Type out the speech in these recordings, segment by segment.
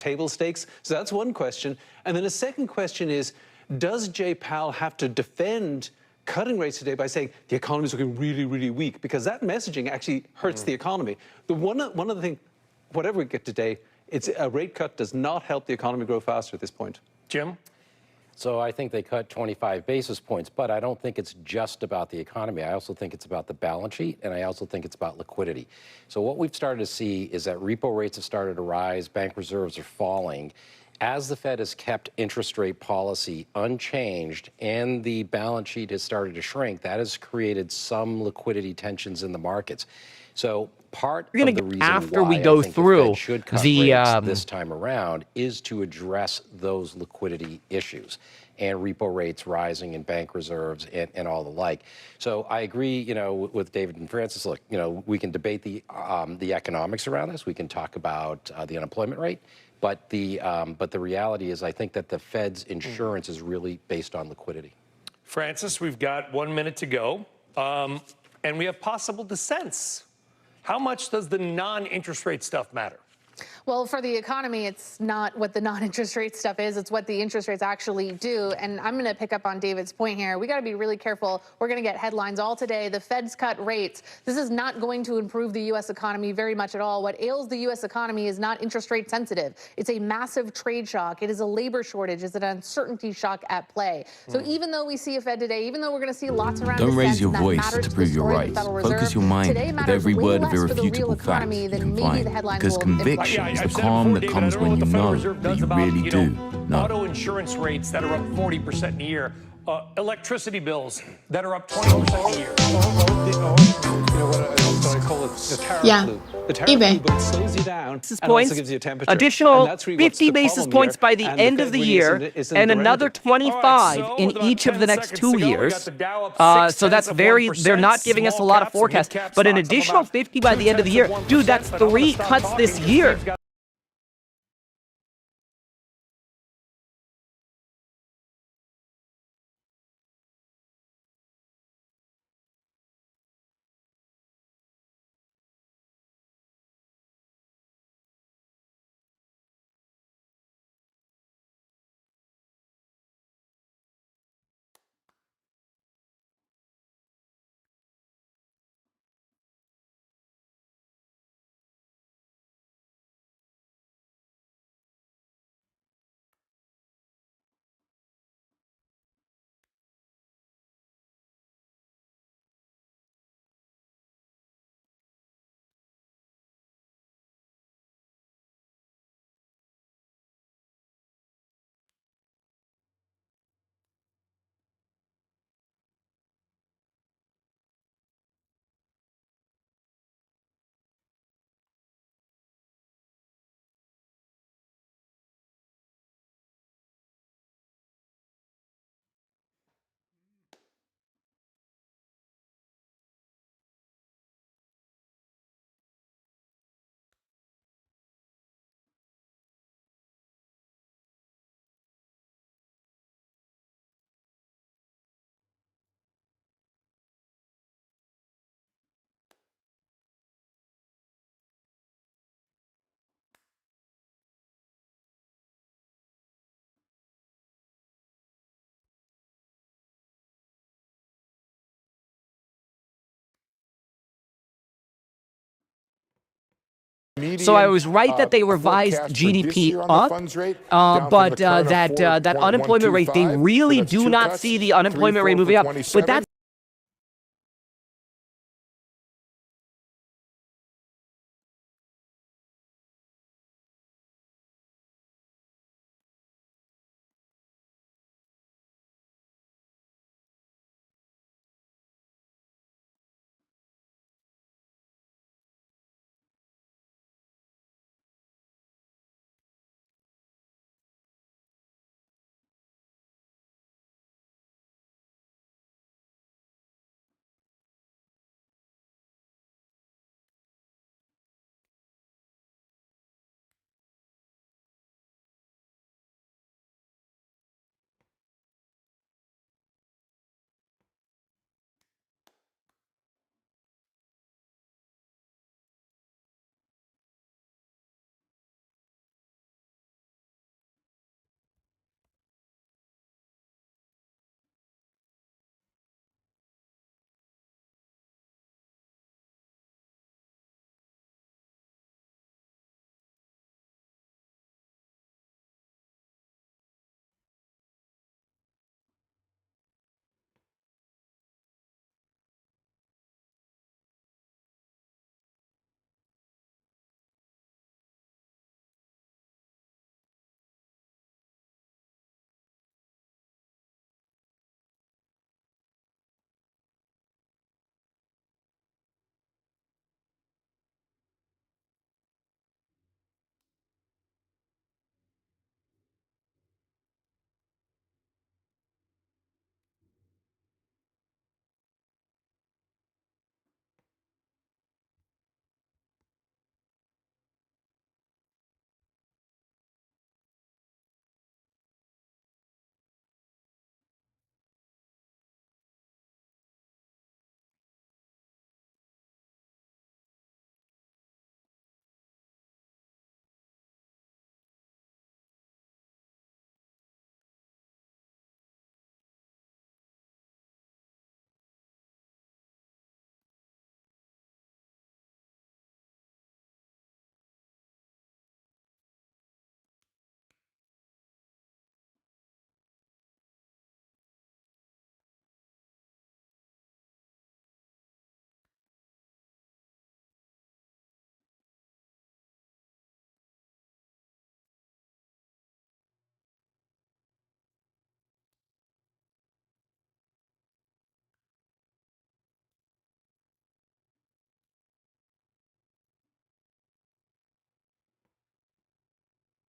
table stakes? So that's one question. And then a second question is, does Jay Powell have to defend cutting rates today by saying the economy is looking really, really weak? Because that messaging actually hurts the economy. The one of the things, whatever we get today, it's a rate cut does not help the economy grow faster at this point. Jim? So I think they cut 25 basis points, but I don't think it's just about the economy. I also think it's about the balance sheet, and I also think it's about liquidity. So what we've started to see is that repo rates have started to rise, bank reserves are falling. As the Fed has kept interest rate policy unchanged and the balance sheet has started to shrink, that has created some liquidity tensions in the markets. So part of the reason after why we go I think through the Fed should cut rates this time around is to address those liquidity issues and repo rates rising and bank reserves and all the like. So I agree, you know, with David and Francis. Look, you know, we can debate the economics around this. We can talk about the unemployment rate, but the reality is, I think that the Fed's insurance is really based on liquidity. Francis, we've got 1 minute to go, and we have possible dissents. How much does the non-interest rate stuff matter? Well, for the economy, it's not what the non-interest rate stuff is. It's what the interest rates actually do. And I'm going to pick up on David's point here. We got to be really careful. We're going to get headlines all today. The Fed's cut rates. This is not going to improve the U.S. economy very much at all. What ails the U.S. economy is not interest rate sensitive. It's a massive trade shock. It is a labor shortage. It's an uncertainty shock at play. So even though we see a Fed today, even though we're going to see lots around Don't raise your that voice matters to prove your the rights. Federal Reserve, Focus your mind today with every way word of less for the real irrefutable facts economy you than can maybe find. the headlines Because will imply. conviction is the I've said it calm before, that David, comes I don't know when what you the Federal know Reserve that does you about, really do know. Auto insurance rates that are up 40% a year, electricity bills that are up 20% a year. You know what I call it, the tariff loop. The tariff loop both slows you down and also gives you a temperature. Additional and that's really 50 basis points by the end of the year, and another 25 in each of the next 2 years. So that's they're not giving us a lot of forecast, but an additional 50 by the end of the year. Dude, that's 3 cuts this year. So I was right that they revised GDP up, but that unemployment rate, they really do not see the unemployment rate moving up. But that's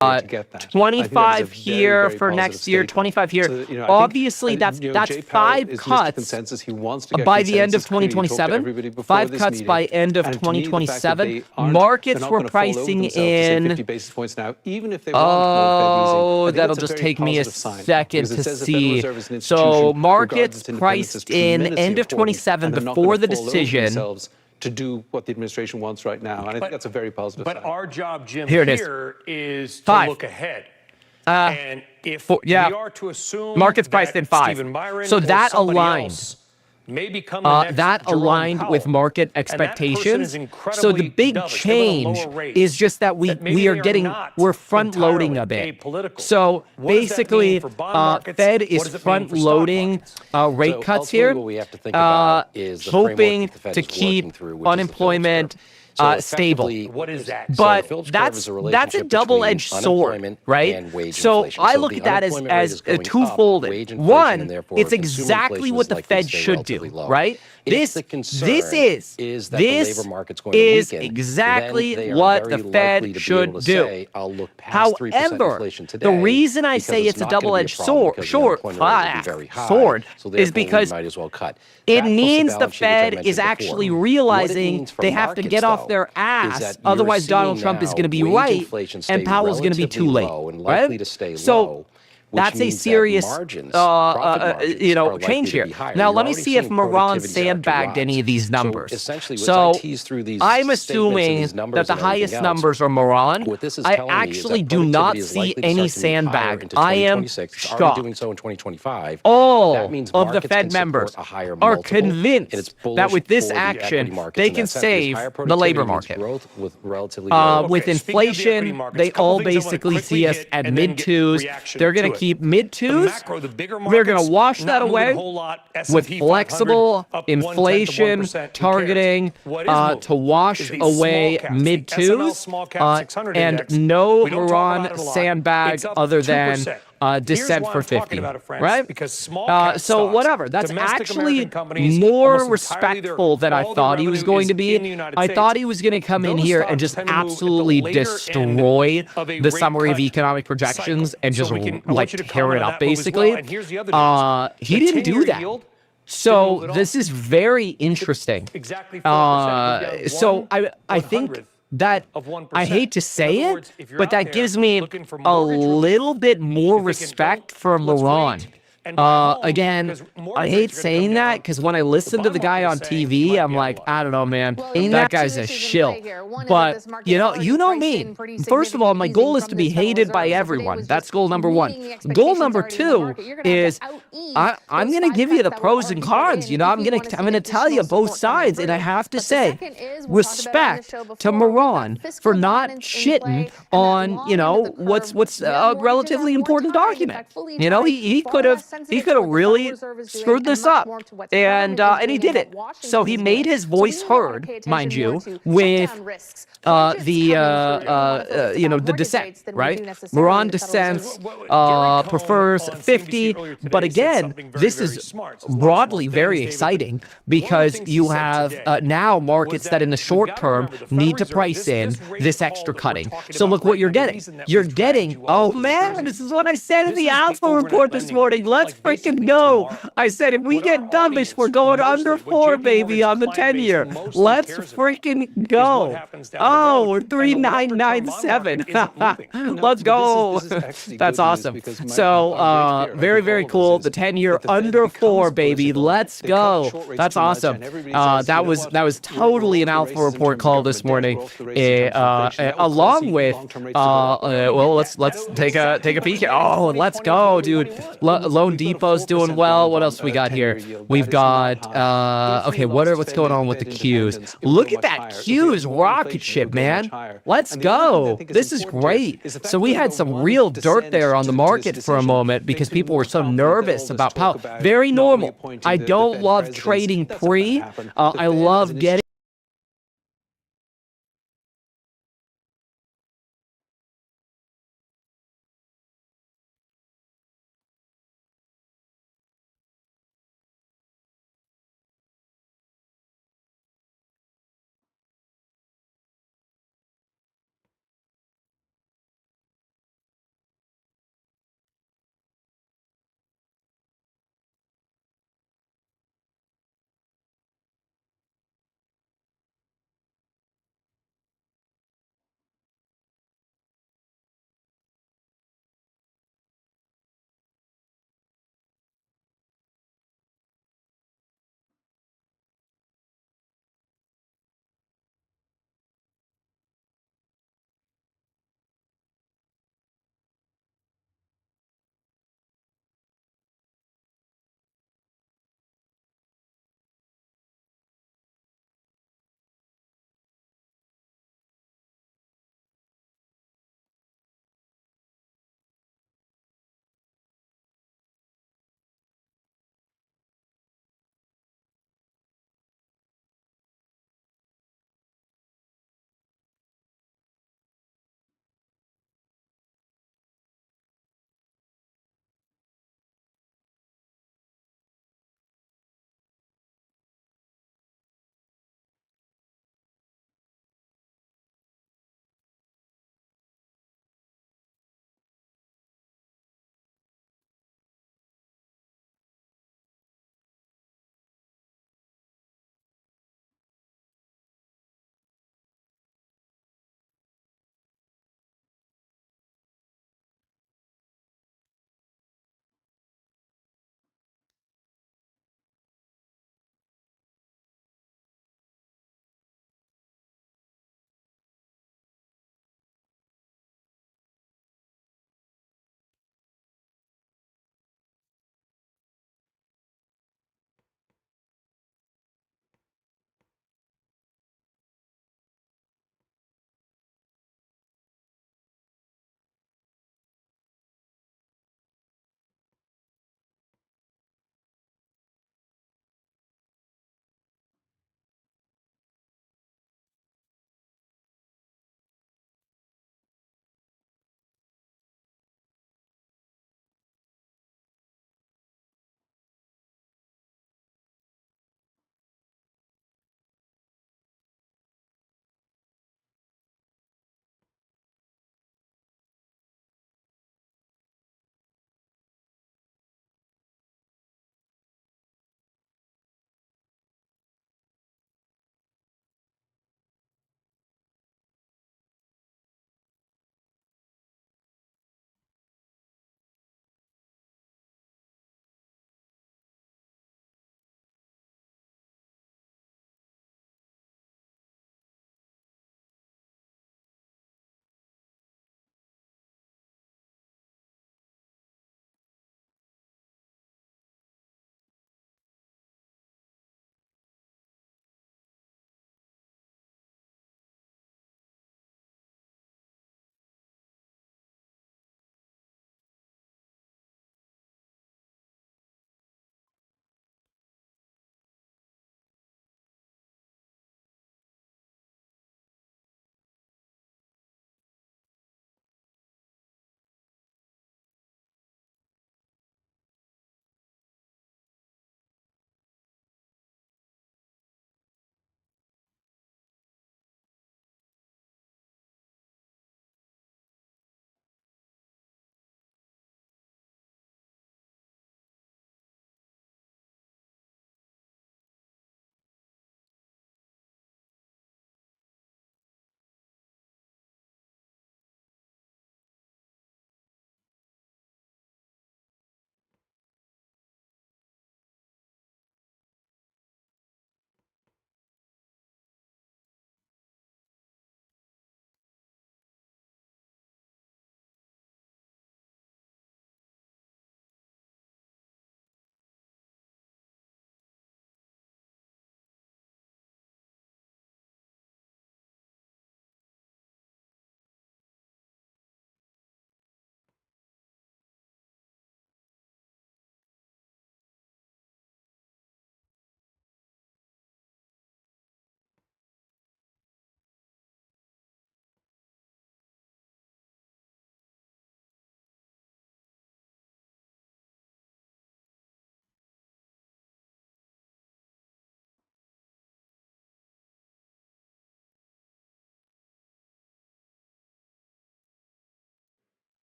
to get that. 25 here for next year, 25 here. So, obviously, that's Jay Powell 5 is cuts consensus. He wants to get by the end of consensus. Clearly, he talked to 2027. everybody before 5 this cuts meeting. by end of And to me, the fact that 2027. they aren't- Markets they're not were gonna fall over pricing themselves to say in. 50 basis points now, even if they want more Fed easing. I think That'll that's just very take me a positive sign, second because it to says the Federal see. Reserve is an So institution regards markets its independence as priced in tremendously end of important, 27 and they're not before gonna the fall over decision. themselves to do what the administration wants right now. And I think that's a very positive sign. But our job, Jim, Here it is to 5. look ahead. And if we yeah. are to assume Markets that priced in 5. Stephen Byron So or that somebody aligned. else may become the next That Jerome aligned with Powell, market and that person is expectations. So the incredibly big dovish. They want a change lower rate, is just that maybe we are they getting not we're front loading a entirely bit. apolitical. So What does that basically, mean for bond markets? Fed What is does it mean front for stock loading markets? rate So cuts ultimately here, what we have to think about is the framework hoping that the Fed to is working keep through, which is the Phillips unemployment curve. So stable. effectively, What is that? So the But Phillips curve is that's a a relationship double-edged between sword, unemployment right? and wage So inflation. I So look the at that unemployment rate as is going up, twofolded. wage inflation, One, and therefore it's consumer exactly inflation what is the likely to Fed stay should relatively do, low. right? If the concern This is that the labor market's going to weaken, exactly then they are what very the Fed likely to be should able to do. say, I'll look past 3% However, inflation today, the reason I because say it's a not gonna be double-edged problem because the unemployment rate will be very high, so is therefore because we might as well cut. it That plus means the balance sheet, which I Fed mentioned is before. actually What it realizing means for they have to markets, get off though, their is ass. that you're Otherwise, Donald seeing Trump is now going to be wage right inflation stay and Powell's going to be too relatively late. low and likely right? to stay So low, which that's a means that serious margins, profit margins, are likely change to here. be higher. Now, You're let me already see if seeing Moran productivity start to sandbagged any rise. of these So numbers. essentially, as I So tease through these I'm statements and assuming these that numbers the and everything highest else, numbers are Moran. what this is I telling me is actually that do not productivity is see likely to any start to move higher sandbag. into I am 2026. It's already doing shocked. so in 2025. All That means of the markets Fed can support members a higher are multiple, and it's convinced bullish that with this for the equity action, markets they in can that sense, because save higher the labor productivity means market. growth with relatively low With Okay, speaking of the equity inflation, markets, they couple all things I wanna basically quickly see us hit at and then mid get twos. reaction They're going to to it. keep mid The twos. macro, the bigger They're going markets, to wash that not moving away a whole lot. with S&P 500 flexible up 0.1%, inflation 1%. Who cares? targeting What is moving to wash is these away small caps, mid the SML twos small cap 600 and index. no We don't talk about Moran it a lot. sandbag It's up other than 2%. dissent Here's why for I'm talking 50, about it, friends, right? because small cap So stocks, whatever. That's domestic actually American companies, more almost entirely respectful than I all their thought he was revenue going is to be. in the United I States. thought he was going to come in Those here stocks and just tend to move at the absolutely later destroy end of a the rate summary of cut economic projections cycle. and So just I want like you to tear comment it on up that move as basically. well. And here's the other news. He The didn't do 10-year that. yield didn't So move at this all. is very interesting. Exactly 4%. So I think that of 1%. I hate to In say other it, words, if you're but out that there gives me looking for a mortgage relief, little bit more you're thinking, respect "Don't, for let's Moran. wait and buy a home Again, because mortgage I rates hate are gonna come saying that down." because when I listen to bond the guy market on is saying you TV, might I'm be out like, of luck. I don't know, man. Well, you That have two guy's a issues in shill. play here. One is that But this market has already you know priced me. in pretty First of all, my significant goal easing is to from be this Federal hated by Reserve. So today everyone. was That's just goal number one. meeting the Goal expectations number already in the two market. You're gonna have is to out-ease I'm those going to 5 give you cuts the that were pros and already put cons. in You know, if I'm you going wanna to see tell you additional both support coming sides, and I through. have to But the say, second is, we talked about it on the respect show to before, we've got Moran fiscal for not dominance in shitting play, and that on long end of the what's curve, where a mortgages are relatively more important tied, in document. fact, fully You know, tied, he far could less have sensitive to what the Federal really Reserve is doing, screwed and this much up. more to what the government is And he doing did and it. what So Washington he is made doing. his So we voice really wanna heard, pay mind attention more you, to with shutdown risks, budgets the coming through. We wanna focus about mortgage dissent, rates than we right? do necessarily Moran the Federal Reserve. dissents, prefers 50, but again, this is broadly very exciting because you have now markets that in the short term need to price in this extra cutting. So look what you're getting. You're getting, oh man, this is what I said in the Alpha report this morning. Let's freaking go. I said, if we get dovish, we're going under 4, baby, on the 10-year. Let's freaking go. Oh, we're 3997. Let's go. That's awesome. So very, very cool. The 10-year under 4, baby. Let's go. That's awesome. That was totally an Alpha report call this morning. Along with well, let's take a peek here. Oh, let's go, dude. Loan Depot's doing well. What else we got here? We've got okay. What's going on with the Qs? Look at that Qs rocket ship, man. Let's go. This is great. So we had some real dirt there on the market for a moment because people were so nervous about Powell. Very normal. I don't love trading pre. I love getting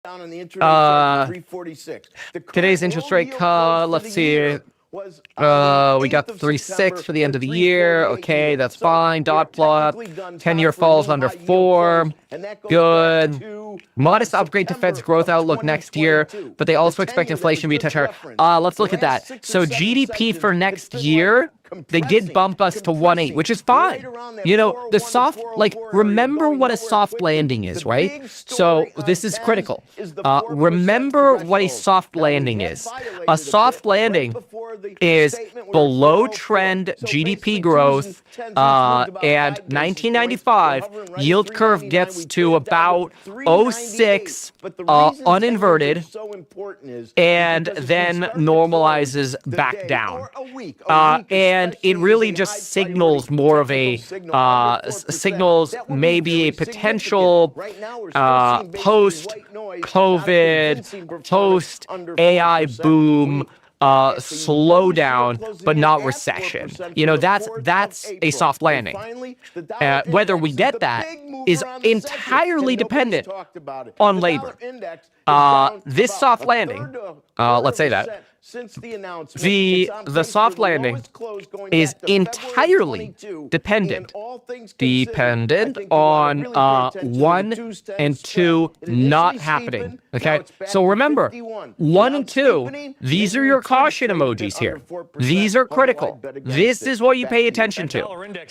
down on the interest rate 346. Today's interest rate cut, let's see. We got 3.6 for the end of the year. Okay, that's fine. Dot plot. 10-year falls under 4. Good. Modest upgrade to Fed's growth outlook next year, but they also expect inflation to be a touch higher. Let's look at that. So GDP for next year, they did bump us to 1.8, which is fine. You know, the soft, like, remember what a soft landing is, right? So this is critical. Remember what a soft landing is. A soft landing is below trend GDP growth, and 1995 yield curve gets to about 0.6 uninverted, and then normalizes back down. And it really just signals more of a signals maybe a potential post-COVID, post-AI boom slowdown, but not recession. You know, that's a soft landing. Whether we get that is entirely dependent on labor. This soft landing, let's say that, the soft landing is entirely dependent on 1 and 2 not happening. Okay, so remember, 1 and 2, these are your caution emojis here. These are critical. This is what you pay attention to.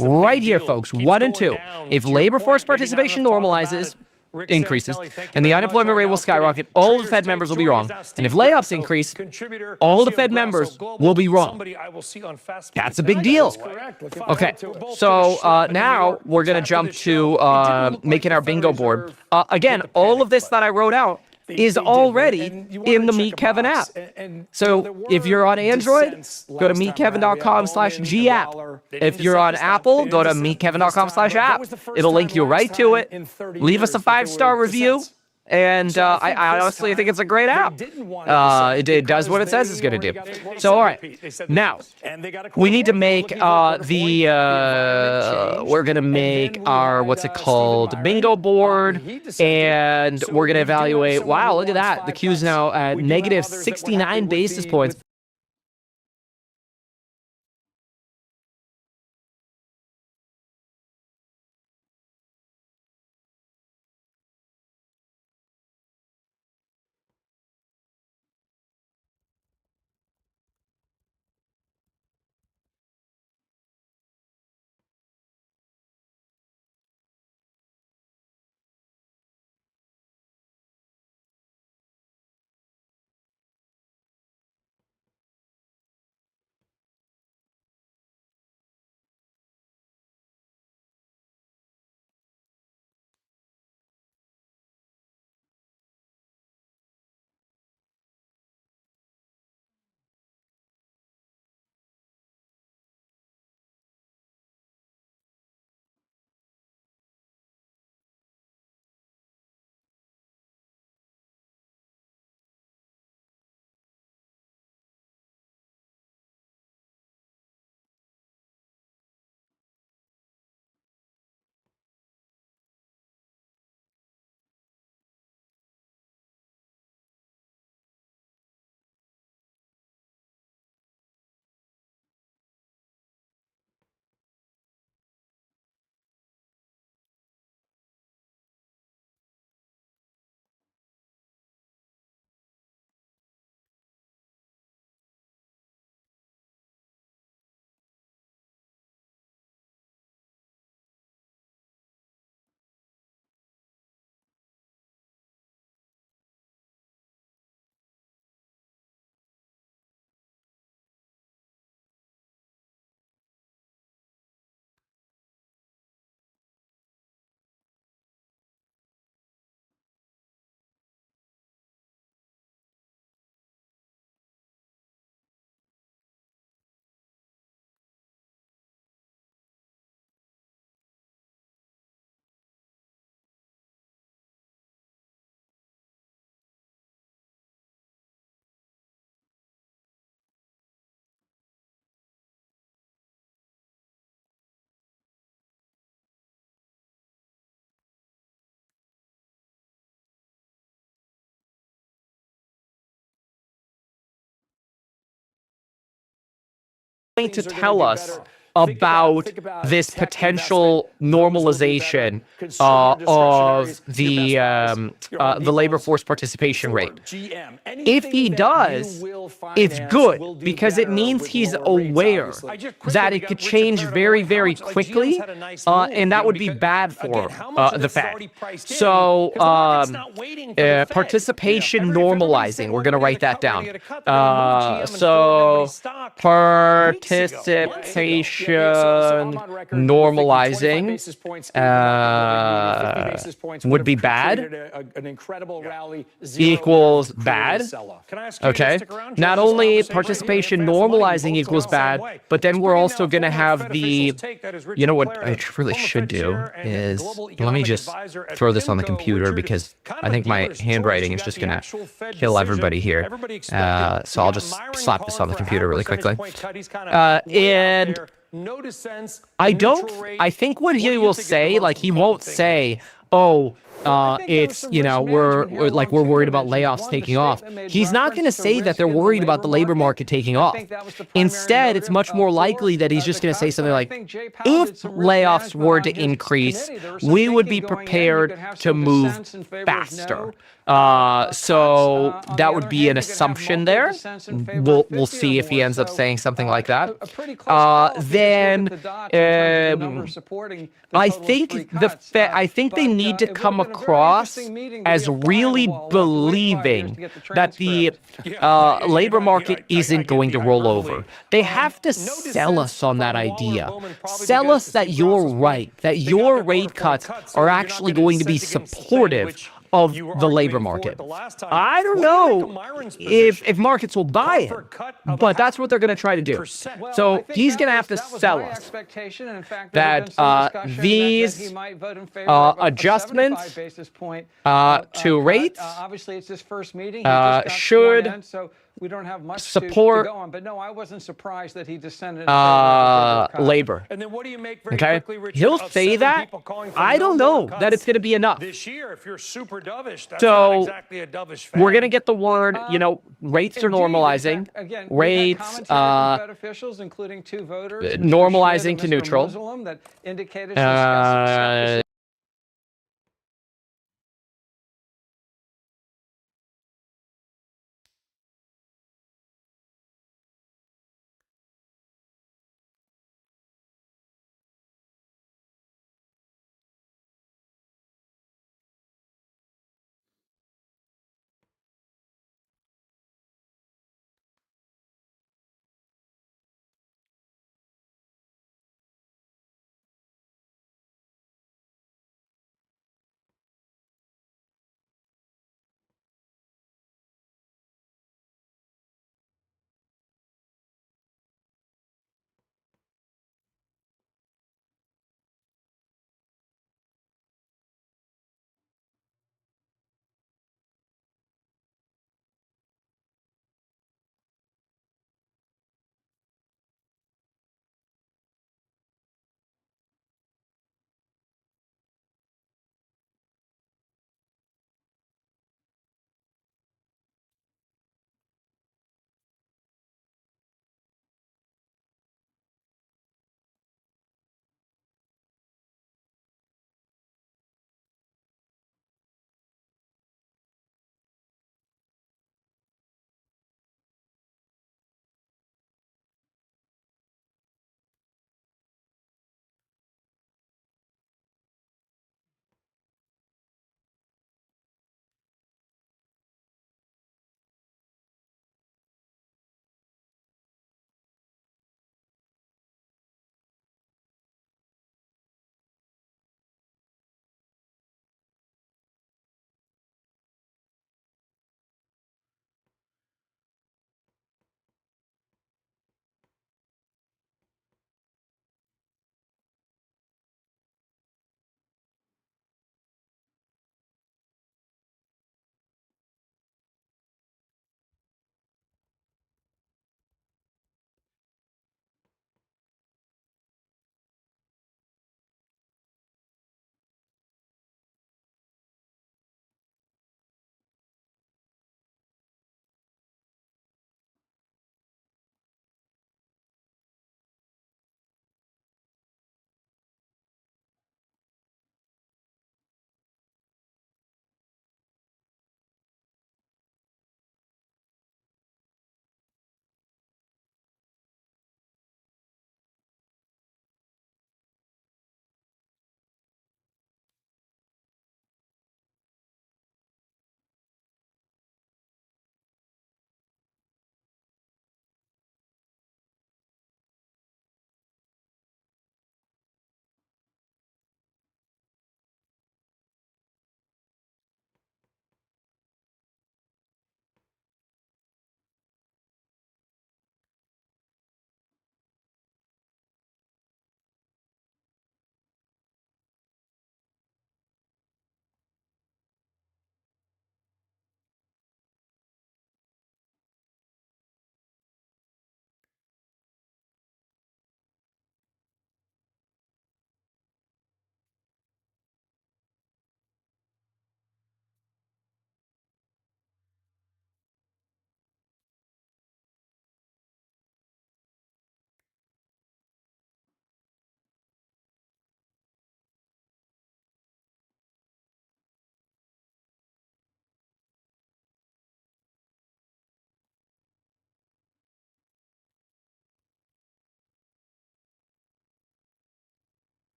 Right here, folks, 1 and 2. If labor force participation normalizes, increases, and the unemployment rate will skyrocket, all the Fed members will be wrong. And if layoffs increase, all the Fed members will be wrong. That's a big deal. Okay, so now we're going to jump to making our bingo board. Again, all of this that I wrote out is already in the Meet Kevin app. So if you're on Android, go to meetkevin.com/gapp. If you're on Apple, go to meetkevin.com/app. It'll link you right to it. Leave us a 5-star review. And I honestly think it's a great app. It does what it says it's going to do. So, all right. Now, we need to make we're going to make our, what's it called, bingo board. And we're going to evaluate, wow, look at that. The Q's now at negative 69 basis points. going to tell us about this potential normalization of the labor force participation rate. If he does, it's good because it means he's aware that it could change very, very quickly, and that would be bad for the Fed. So participation normalizing, we're going to write that down. So participation normalizing would be bad equals bad. Okay. Not only participation normalizing equals bad, but then we're also going to have the, you know what I really should do is, let me just throw this on the computer because I think my handwriting is just going to kill everybody here. So I'll just slap this on the computer really quickly. And I think what he will say, like he won't say, oh, it's, you know, we're worried about layoffs taking off. He's not going to say that they're worried about the labor market taking off. Instead, it's much more likely that he's just going to say something like, if layoffs were to increase, we would be prepared to move faster. So that would be an assumption there. We'll see if he ends up saying something like that. Then I think they need to come across as really believing that the labor market isn't going to roll over. They have to sell us on that idea. Sell us that you're right, that your rate cuts are actually going to be supportive of the labor market. I don't know if markets will buy it, but that's what they're going to try to do. So he's going to have to sell us that these adjustments to rates should we don't have much support to go on, but no, I wasn't surprised that he descended labor. And then what do you make very Okay, quickly, Richard, he'll of say 7 that. people calling for I don't know cuts that it's going to be enough. this year? If you're super dovish, that's So not exactly a dovish Fed. we're going to get the word, you know, rates are normalizing. Again, Rates Fed officials, including 2 voters, normalizing to neutral. That indicated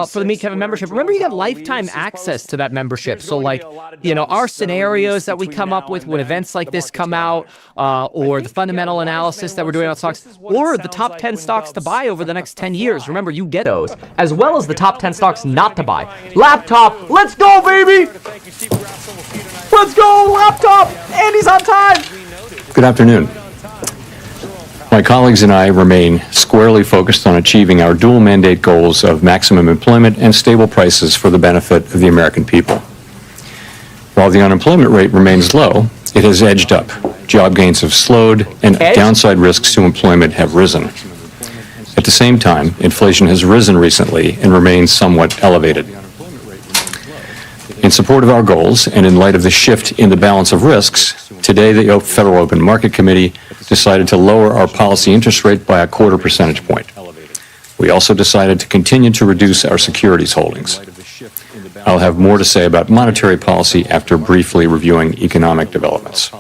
for the Meet Kevin membership. Remember, you get lifetime access to that membership. So, like, our scenarios that we come up with when events like this come out, or the fundamental analysis that we're doing on stocks, or the top 10 stocks to buy over the next 10 years. Remember, you get those, as well as the top 10 stocks not to buy. Laptop, let's go, baby! Let's go, laptop! Andy's on time! Good afternoon. My colleagues and I remain squarely focused on achieving our dual mandate goals of maximum employment and stable prices for the benefit of the American people. While the unemployment rate remains low, it has edged up. Job gains have slowed, and downside risks to employment have risen. At the same time, inflation has risen recently and remains somewhat elevated. In support of our goals, and in light of the shift in the balance of risks, today the Federal Open Market Committee decided to lower our policy interest rate by 1/4 percentage point. We also decided to continue to reduce our securities holdings. I'll have more to say about monetary policy after briefly reviewing economic developments.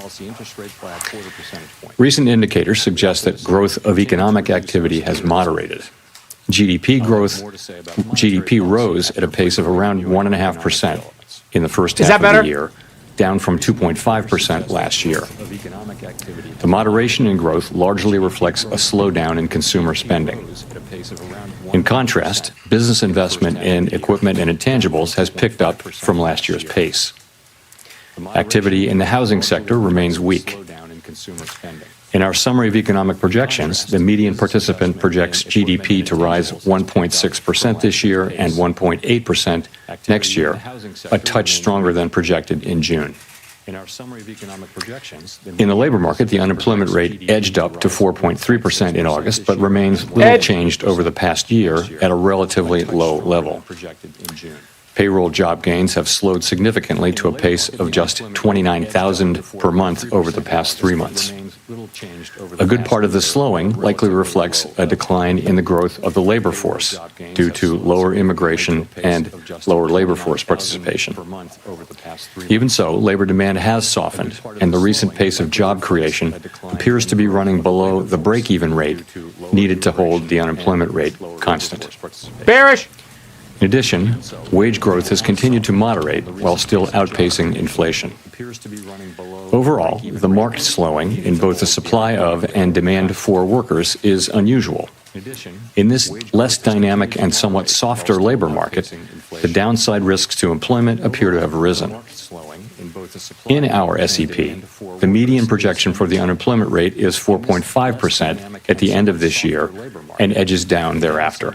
Recent indicators suggest that growth of economic activity has moderated. GDP rose at a pace of around 1.5% in the first half of the year, down from 2.5% last year. The moderation in growth largely reflects a slowdown in consumer spending. In contrast, business investment in equipment and intangibles has picked up from last year's pace. Activity in the housing sector remains weak. In our summary of economic projections, the median participant projects GDP to rise 1.6% this year and 1.8% next year, a touch stronger than projected in June. In the labor market, the unemployment rate edged up to 4.3% in August, but remains little changed over the past year at a relatively low level. Payroll job gains have slowed significantly to a pace of just 29,000 per month over the past 3 months. A good part of the slowing likely reflects a decline in the growth of the labor force due to lower immigration and lower labor force participation. Even so, labor demand has softened, and the recent pace of job creation appears to be running below the break-even rate needed to hold the unemployment rate constant. Bearish! In addition, wage growth has continued to moderate while still outpacing inflation. Overall, the marked slowing in both the supply of and demand for workers is unusual. In this less dynamic and somewhat softer labor market, the downside risks to employment appear to have risen. In our SEP, the median projection for the unemployment rate is 4.5% at the end of this year and edges down thereafter.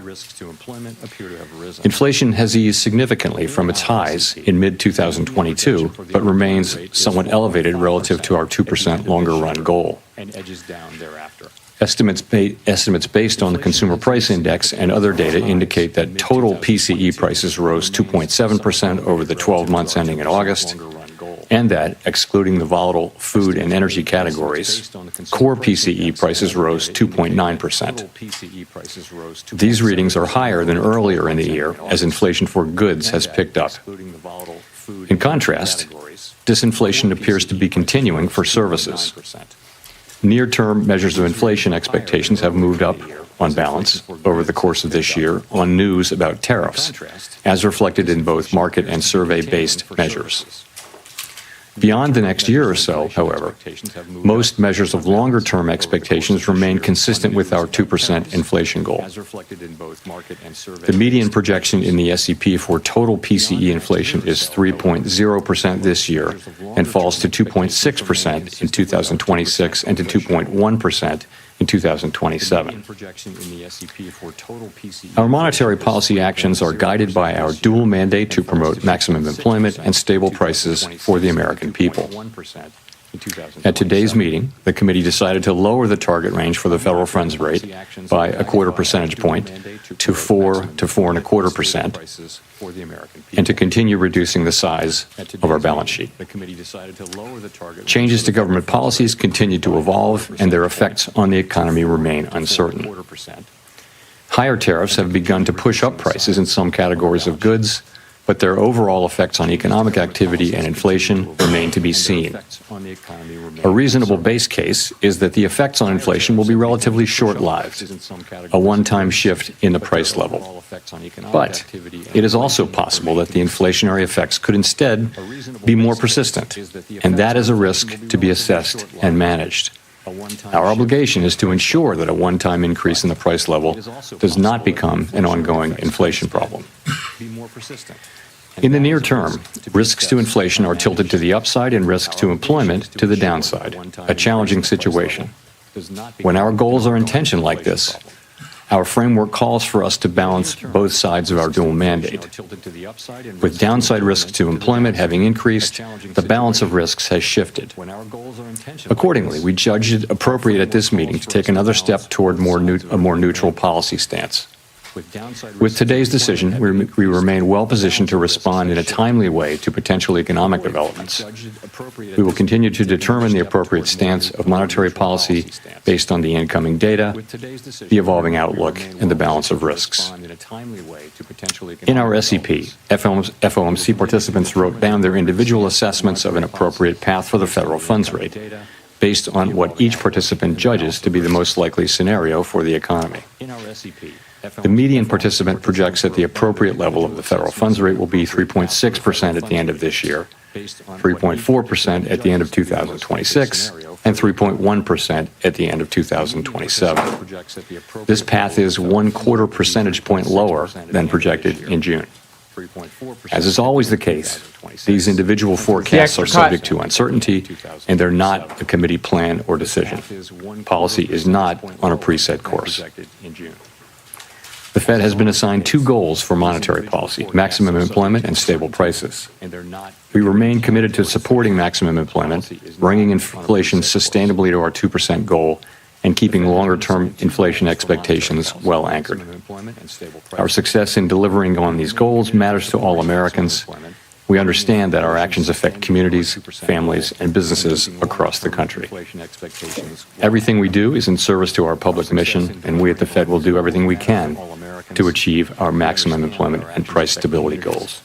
Inflation has eased significantly from its highs in mid-2022, but remains somewhat elevated relative to our 2% longer-run goal. Estimates based on the Consumer Price Index and other data indicate that total PCE prices rose 2.7% over the 12 months ending in August, and that, excluding the volatile food and energy categories, core PCE prices rose 2.9%. These readings are higher than earlier in the year as inflation for goods has picked up. In contrast, disinflation appears to be continuing for services. Near-term measures of inflation expectations have moved up, on balance, over the course of this year on news about tariffs, as reflected in both market and survey-based measures. Beyond the next year or so, however, most measures of longer-term expectations remain consistent with our 2% inflation goal. The median projection in the SEP for total PCE inflation is 3.0% this year and falls to 2.6% in 2026 and to 2.1% in 2027. Our monetary policy actions are guided by our dual mandate to promote maximum employment and stable prices for the American people. At today's meeting, the committee decided to lower the target range for the federal funds rate by 1/4 percentage point to 4 to 4.25%, and to continue reducing the size of our balance sheet. Changes to government policies continue to evolve, and their effects on the economy remain uncertain. Higher tariffs have begun to push up prices in some categories of goods, but their overall effects on economic activity and inflation remain to be seen. A reasonable base case is that the effects on inflation will be relatively short-lived, a one-time shift in the price level. But it is also possible that the inflationary effects could instead be more persistent, and that is a risk to be assessed and managed. Our obligation is to ensure that a one-time increase in the price level does not become an ongoing inflation problem. In the near term, risks to inflation are tilted to the upside and risks to employment to the downside, a challenging situation. When our goals are in tension like this, our framework calls for us to balance both sides of our dual mandate. With downside risks to employment having increased, the balance of risks has shifted. Accordingly, we judged it appropriate at this meeting to take another step toward a more neutral policy stance. With today's decision, we remain well positioned to respond in a timely way to potential economic developments. We will continue to determine the appropriate stance of monetary policy based on the incoming data, the evolving outlook, and the balance of risks. In our SEP, FOMC participants wrote down their individual assessments of an appropriate path for the federal funds rate, based on what each participant judges to be the most likely scenario for the economy. The median participant projects that the appropriate level of the federal funds rate will be 3.6% at the end of this year, 3.4% at the end of 2026, and 3.1% at the end of 2027. This path is 1/4 percentage point lower than projected in June. As is always the case, these individual forecasts are subject to uncertainty, and they're not a committee plan or decision. Policy is not on a preset course. The Fed has been assigned two goals for monetary policy: maximum employment and stable prices. We remain committed to supporting maximum employment, bringing inflation sustainably to our 2% goal, and keeping longer-term inflation expectations well anchored. Our success in delivering on these goals matters to all Americans. We understand that our actions affect communities, families, and businesses across the country. Everything we do is in service to our public mission, and we at the Fed will do everything we can to achieve our maximum employment and price stability goals.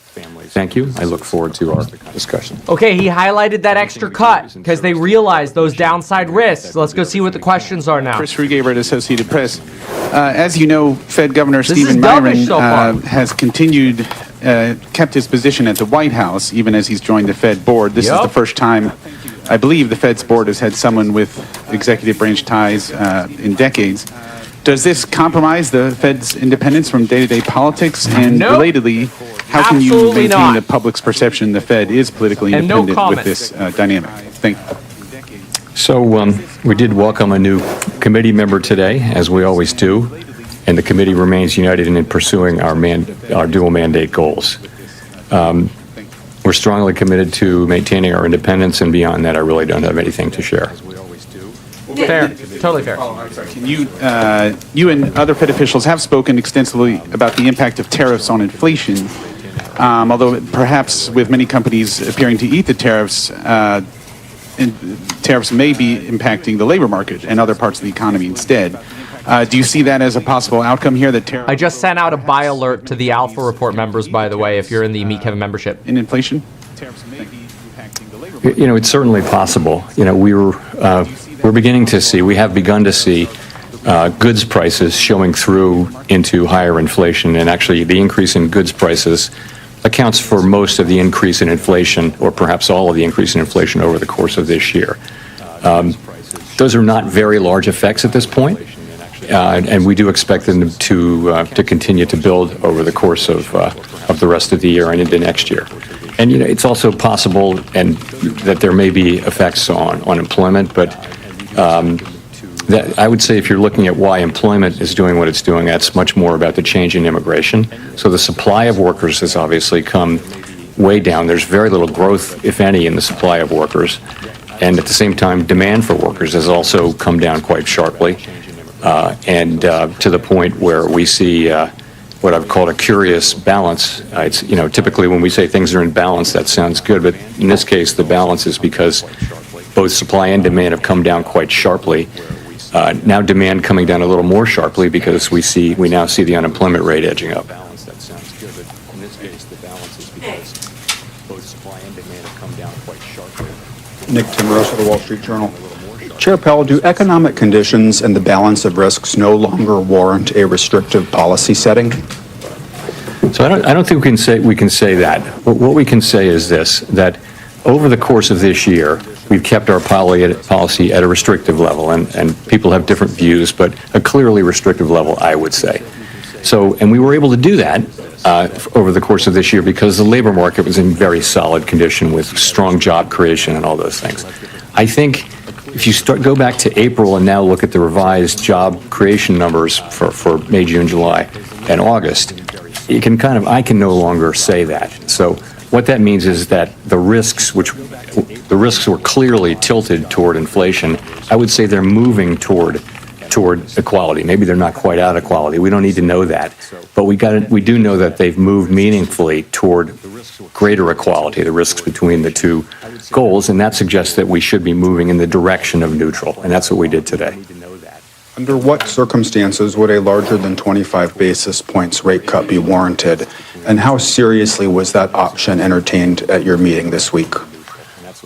Thank you. I look forward to our discussion. Okay, he highlighted that extra cut because they realized those downside risks. Let's go see what the questions are now. Chris Rugaber at Associated Press. As you know, Fed Governor Stephen Byron has continued, kept his position at the White House, even as he's joined the Fed board. This is the first time, I believe, the Fed's board has had someone with executive branch ties in decades. Does this compromise the Fed's independence from day-to-day politics? And relatedly, how can you maintain the public's perception the Fed is politically independent with this dynamic? Thank you. So we did welcome a new committee member today, as we always do, and the committee remains united in pursuing our dual mandate goals. We're strongly committed to maintaining our independence, and beyond that, I really don't have anything to share. Fair, totally fair. Can you and other Fed officials have spoken extensively about the impact of tariffs on inflation, although perhaps with many companies appearing to eat the tariffs, tariffs may be impacting the labor market and other parts of the economy instead. Do you see that as a possible outcome here? That I just sent out a buy alert to the Alpha Report members, by the way, if you're in the Meet Kevin membership. In inflation? You know, it's certainly possible. You know, we're beginning to see, we have begun to see goods prices showing through into higher inflation, and actually the increase in goods prices accounts for most of the increase in inflation, or perhaps all of the increase in inflation over the course of this year. Those are not very large effects at this point, and we do expect them to continue to build over the course of the rest of the year and into next year. And you know, it's also possible and that there may be effects on employment, but that I would say if you're looking at why employment is doing what it's doing, that's much more about the change in immigration. So the supply of workers has obviously come way down. There's very little growth, if any, in the supply of workers. And at the same time, demand for workers has also come down quite sharply, and to the point where we see what I've called a curious balance. It's, you know, typically when we say things are in balance, that sounds good, but in this case, the balance is because both supply and demand have come down quite sharply. Now demand coming down a little more sharply because we now see the unemployment rate edging up. sounds good, but in this case, the balance is because both supply and demand have come down quite sharply. Nick Timros of the Wall Street Journal. Chair Powell, do economic conditions and the balance of risks no longer warrant a restrictive policy setting? So I don't think we can say that. What we can say is this, that over the course of this year, we've kept our policy at a restrictive level, and people have different views, but a clearly restrictive level, I would say. So, and we were able to do that over the course of this year because the labor market was in very solid condition with strong job creation and all those things. I think if you go back to April and now look at the revised job creation numbers for May, June, July, and August, I can no longer say that. So what that means is that the risks were clearly tilted toward inflation. I would say they're moving toward equality. Maybe they're not quite out of equality. We don't need to know that, but we do know that they've moved meaningfully toward greater equality, the risks between the two goals, and that suggests that we should be moving in the direction of neutral, and that's what we did today. Under what circumstances would a larger than 25 basis points rate cut be warranted, and how seriously was that option entertained at your meeting this week?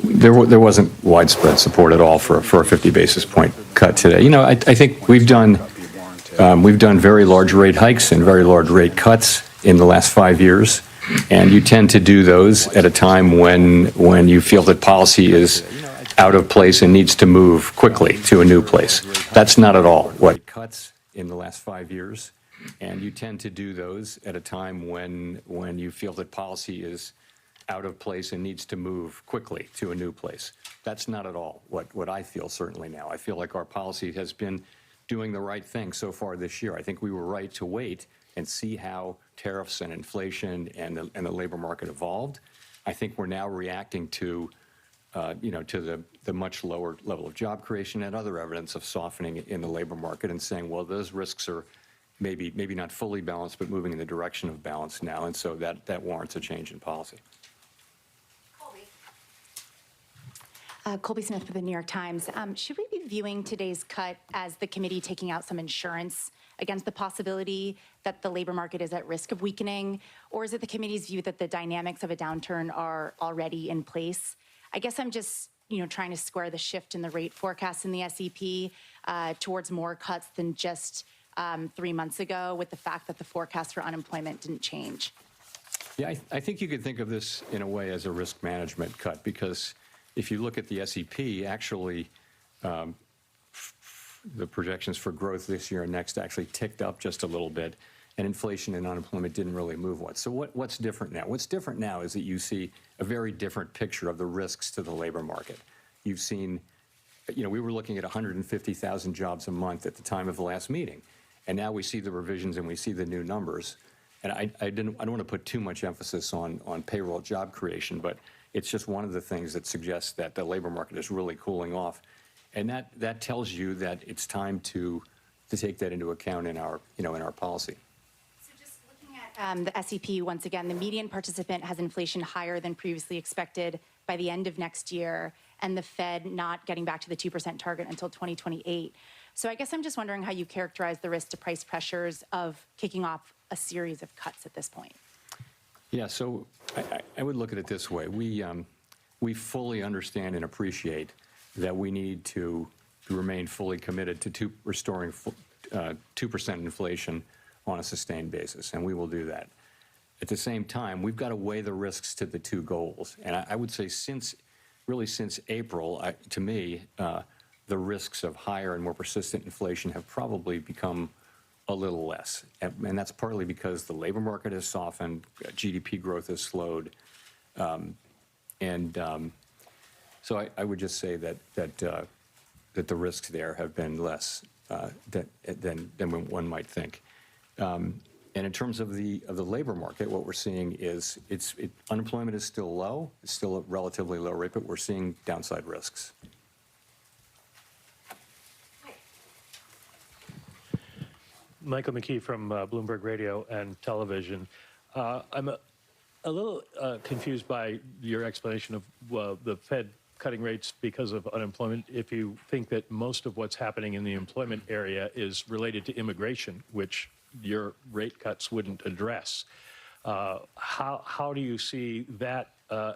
There wasn't widespread support at all for a 50 basis point cut today. You know, I think we've done very large rate hikes and very large rate cuts in the last 5 years, and you tend to do those at a time when you feel that policy is out of place and needs to move quickly to a new place. That's not at all what cuts in the last 5 years, and you tend to do those at a time when you feel that policy is out of place and needs to move quickly to a new place. That's not at all what I feel certainly now. I feel like our policy has been doing the right thing so far this year. I think we were right to wait and see how tariffs and inflation and the labor market evolved. I think we're now reacting to the much lower level of job creation and other evidence of softening in the labor market and saying, well, those risks are maybe not fully balanced, but moving in the direction of balance now. And so that warrants a change in policy. Colby Smith with the New York Times. Should we be viewing today's cut as the committee taking out some insurance against the possibility that the labor market is at risk of weakening? Or is it the committee's view that the dynamics of a downturn are already in place? I guess I'm just trying to square the shift in the rate forecast in the SEP towards more cuts than just 3 months ago, with the fact that the forecast for unemployment didn't change. Yeah, I think you could think of this in a way as a risk management cut, because if you look at the SEP, actually, the projections for growth this year and next actually ticked up just a little bit, and inflation and unemployment didn't really move much. So what's different now? What's different now is that you see a very different picture of the risks to the labor market. You've seen, we were looking at 150,000 jobs a month at the time of the last meeting, and now we see the revisions and we see the new numbers. And I don't want to put too much emphasis on payroll job creation, but it's just one of the things that suggests that the labor market is really cooling off. And that tells you that it's time to take that into account in our policy. So just looking at the SEP, once again, the median participant has inflation higher than previously expected by the end of next year, and the Fed not getting back to the 2% target until 2028. So I guess I'm just wondering how you characterize the risk to price pressures of kicking off a series of cuts at this point. Yeah, so I would look at it this way. We fully understand and appreciate that we need to remain fully committed to restoring 2% inflation on a sustained basis, and we will do that. At the same time, we've got to weigh the risks to the two goals. And I would say since April, to me, the risks of higher and more persistent inflation have probably become a little less. And that's partly because the labor market has softened, GDP growth has slowed. So I would just say that the risks there have been less than one might think. And in terms of the labor market, what we're seeing is unemployment is still low. It's still a relatively low rate, but we're seeing downside risks. Michael McKee from Bloomberg Radio and Television. I'm a little confused by your explanation of the Fed cutting rates because of unemployment. If you think that most of what's happening in the employment area is related to immigration, which your rate cuts wouldn't address. How do you see that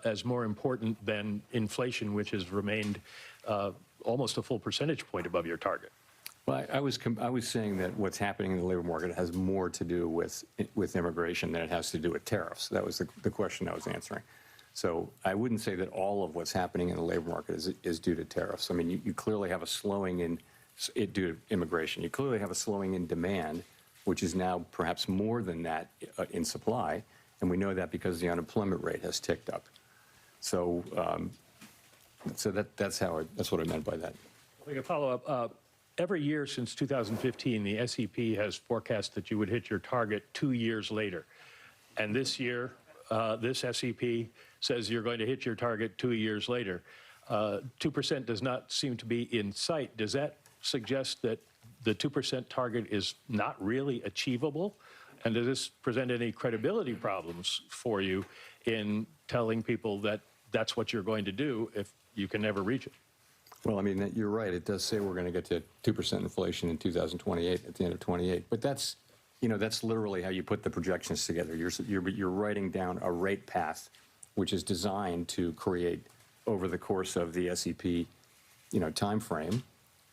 as more important than inflation, which has remained almost a full percentage point above your target? Well, I was saying that what's happening in the labor market has more to do with immigration than it has to do with tariffs. That was the question I was answering. So I wouldn't say that all of what's happening in the labor market is due to tariffs. I mean, you clearly have a slowing in it due to immigration. You clearly have a slowing in demand, which is now perhaps more than that in supply, and we know that because the unemployment rate has ticked up. So, that's what I meant by that. We can follow up. Every year since 2015, the SEP has forecast that you would hit your target 2 years later. And this year, this SEP says you're going to hit your target 2 years later. 2% does not seem to be in sight. Does that suggest that the 2% target is not really achievable? And does this present any credibility problems for you in telling people that that's what you're going to do if you can never reach it? Well, I mean, you're right. It does say we're going to get to 2% inflation in 2028, at the end of 28. But that's literally how you put the projections together. You're writing down a rate path, which is designed to create, over the course of the SEP, time frame,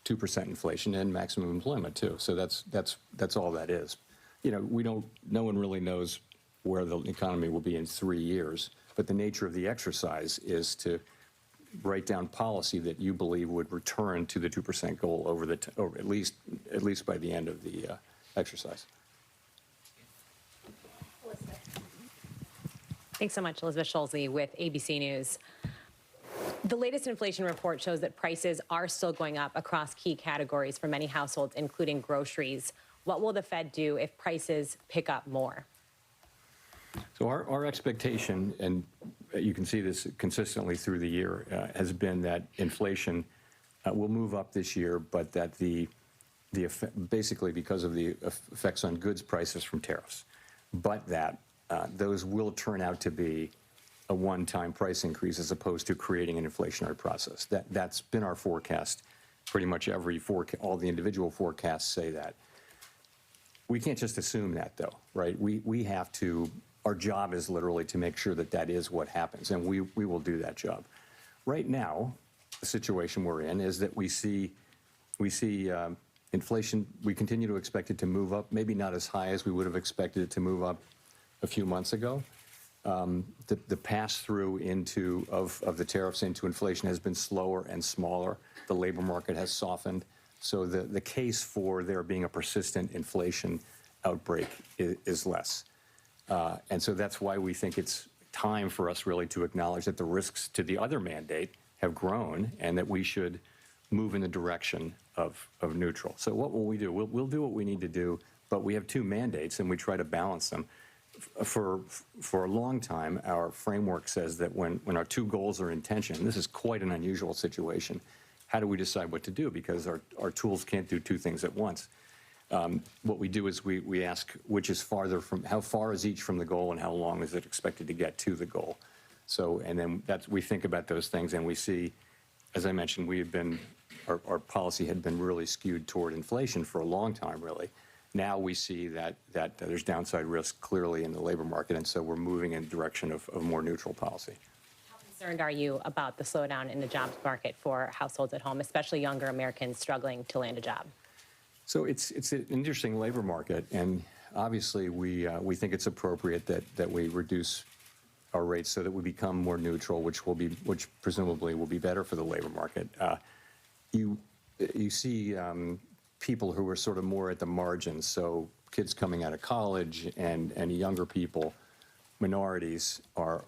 2% inflation and maximum employment too. So that's all that is. No one really knows where the economy will be in 3 years. But the nature of the exercise is to write down policy that you believe would return to the 2% goal over at least by the end of the exercise. Thanks so much, Elizabeth Schulze with ABC News. The latest inflation report shows that prices are still going up across key categories for many households, including groceries. What will the Fed do if prices pick up more? So our expectation, and you can see this consistently through the year, has been that inflation will move up this year, but that basically because of the effects on goods prices from tariffs, but that those will turn out to be a one-time price increase as opposed to creating an inflationary process. That's been our forecast. Pretty much all the individual forecasts say that. We can't just assume that, though, right? We have to. Our job is literally to make sure that that is what happens, and we will do that job. Right now, the situation we're in is that we see inflation. We continue to expect it to move up, maybe not as high as we would have expected it to move up a few months ago. The pass-through of the tariffs into inflation has been slower and smaller. The labor market has softened. So the case for there being a persistent inflation outbreak is less. And so that's why we think it's time for us really to acknowledge that the risks to the other mandate have grown and that we should move in the direction of neutral. So what will we do? We'll do what we need to do, but we have two mandates and we try to balance them. For a long time, our framework says that when our two goals are in tension, this is quite an unusual situation. How do we decide what to do? Because our tools can't do two things at once. What we do is we ask which is farther from, how far is each from the goal and how long is it expected to get to the goal? So, and then we think about those things and we see, as I mentioned, our policy had been really skewed toward inflation for a long time, really. Now we see that there's downside risk clearly in the labor market, and so we're moving in the direction of more neutral policy. How concerned are you about the slowdown in the jobs market for households at home, especially younger Americans struggling to land a job? So it's an interesting labor market, and obviously we think it's appropriate that we reduce our rates so that we become more neutral, which presumably will be better for the labor market. You see people who are sort of more at the margins, so kids coming out of college and younger people, minorities are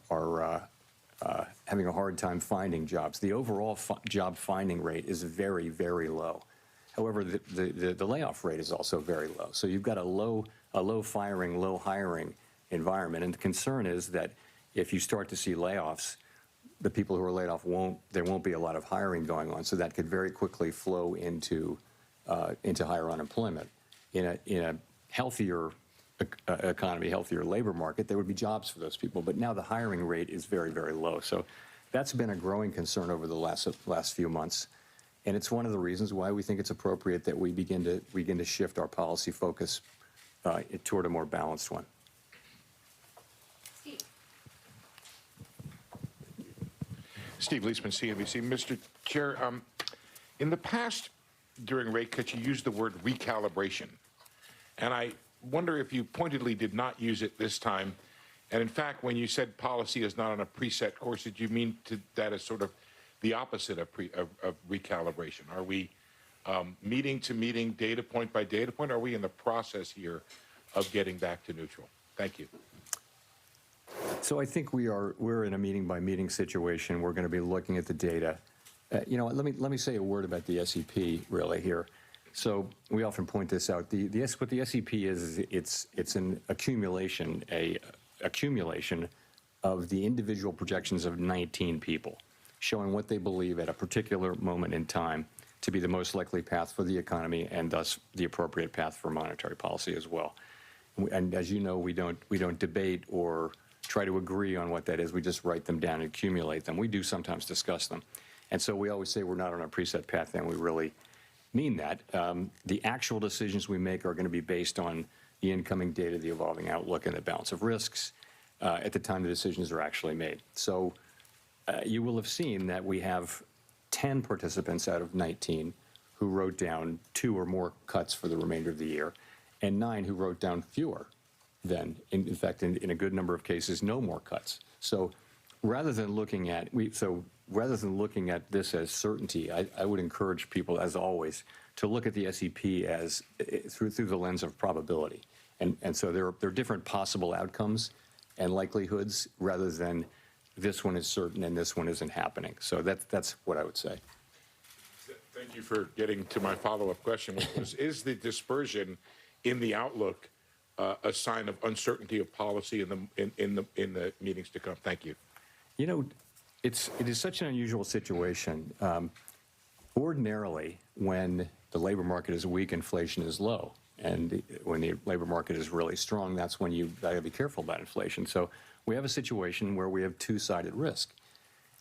having a hard time finding jobs. The overall job finding rate is very, very low. However, the layoff rate is also very low. So you've got a low firing, low hiring environment, and the concern is that if you start to see layoffs, the people who are laid off there won't be a lot of hiring going on, so that could very quickly flow into higher unemployment. In a healthier economy, healthier labor market, there would be jobs for those people. But now the hiring rate is very, very low. So that's been a growing concern over the last few months. And it's one of the reasons why we think it's appropriate that we begin to shift our policy focus toward a more balanced one. Steve Leisman, CNBC. Mr. Chair, in the past, during rate cuts, you used the word recalibration. And I wonder if you pointedly did not use it this time. And in fact, when you said policy is not on a preset course, did you mean that as sort of the opposite of recalibration? Are we meeting to meeting, data point by data point? Are we in the process here of getting back to neutral? Thank you. So I think we're in a meeting by meeting situation. We're going to be looking at the data. Let me say a word about the SEP really here. So we often point this out. What the SEP is it's an accumulation of the individual projections of 19 people, showing what they believe at a particular moment in time to be the most likely path for the economy and thus the appropriate path for monetary policy as well. And as you know, we don't debate or try to agree on what that is. We just write them down and accumulate them. We do sometimes discuss them. And so we always say we're not on a preset path, and we really mean that. The actual decisions we make are going to be based on the incoming data, the evolving outlook, and the balance of risks at the time the decisions are actually made. So you will have seen that we have 10 participants out of 19 who wrote down 2 or more cuts for the remainder of the year, and 9 who wrote down fewer than, in fact, in a good number of cases, no more cuts. So rather than looking at this as certainty, I would encourage people, as always, to look at the SEP as through the lens of probability. And so there are different possible outcomes and likelihoods rather than this one is certain and this one isn't happening. So that's what I would say. Thank you for getting to my follow-up question, which was, is the dispersion in the outlook a sign of uncertainty of policy in the meetings to come? Thank you. You know, it is such an unusual situation. Ordinarily, when the labor market is weak, inflation is low. And when the labor market is really strong, that's when you got to be careful about inflation. So we have a situation where we have two-sided risk.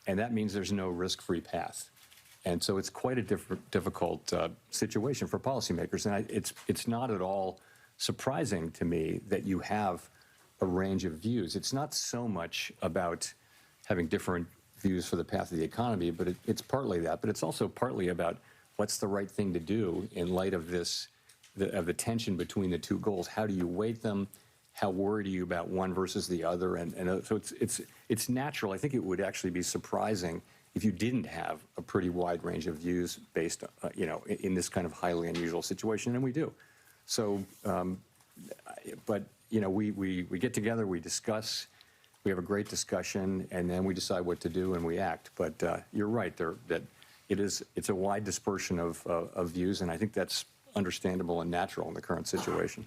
And that means there's no risk-free path. And so it's quite a difficult situation for policymakers. And it's not at all surprising to me that you have a range of views. It's not so much about having different views for the path of the economy, but it's partly that. But it's also partly about what's the right thing to do in light of this, of the tension between the two goals. How do you weight them? How worried are you about one versus the other? And so it's natural. I think it would actually be surprising if you didn't have a pretty wide range of views based, in this kind of highly unusual situation, and we do. So, we get together, we discuss, we have a great discussion, and then we decide what to do and we act. But you're right that it's a wide dispersion of views, and I think that's understandable and natural in the current situation.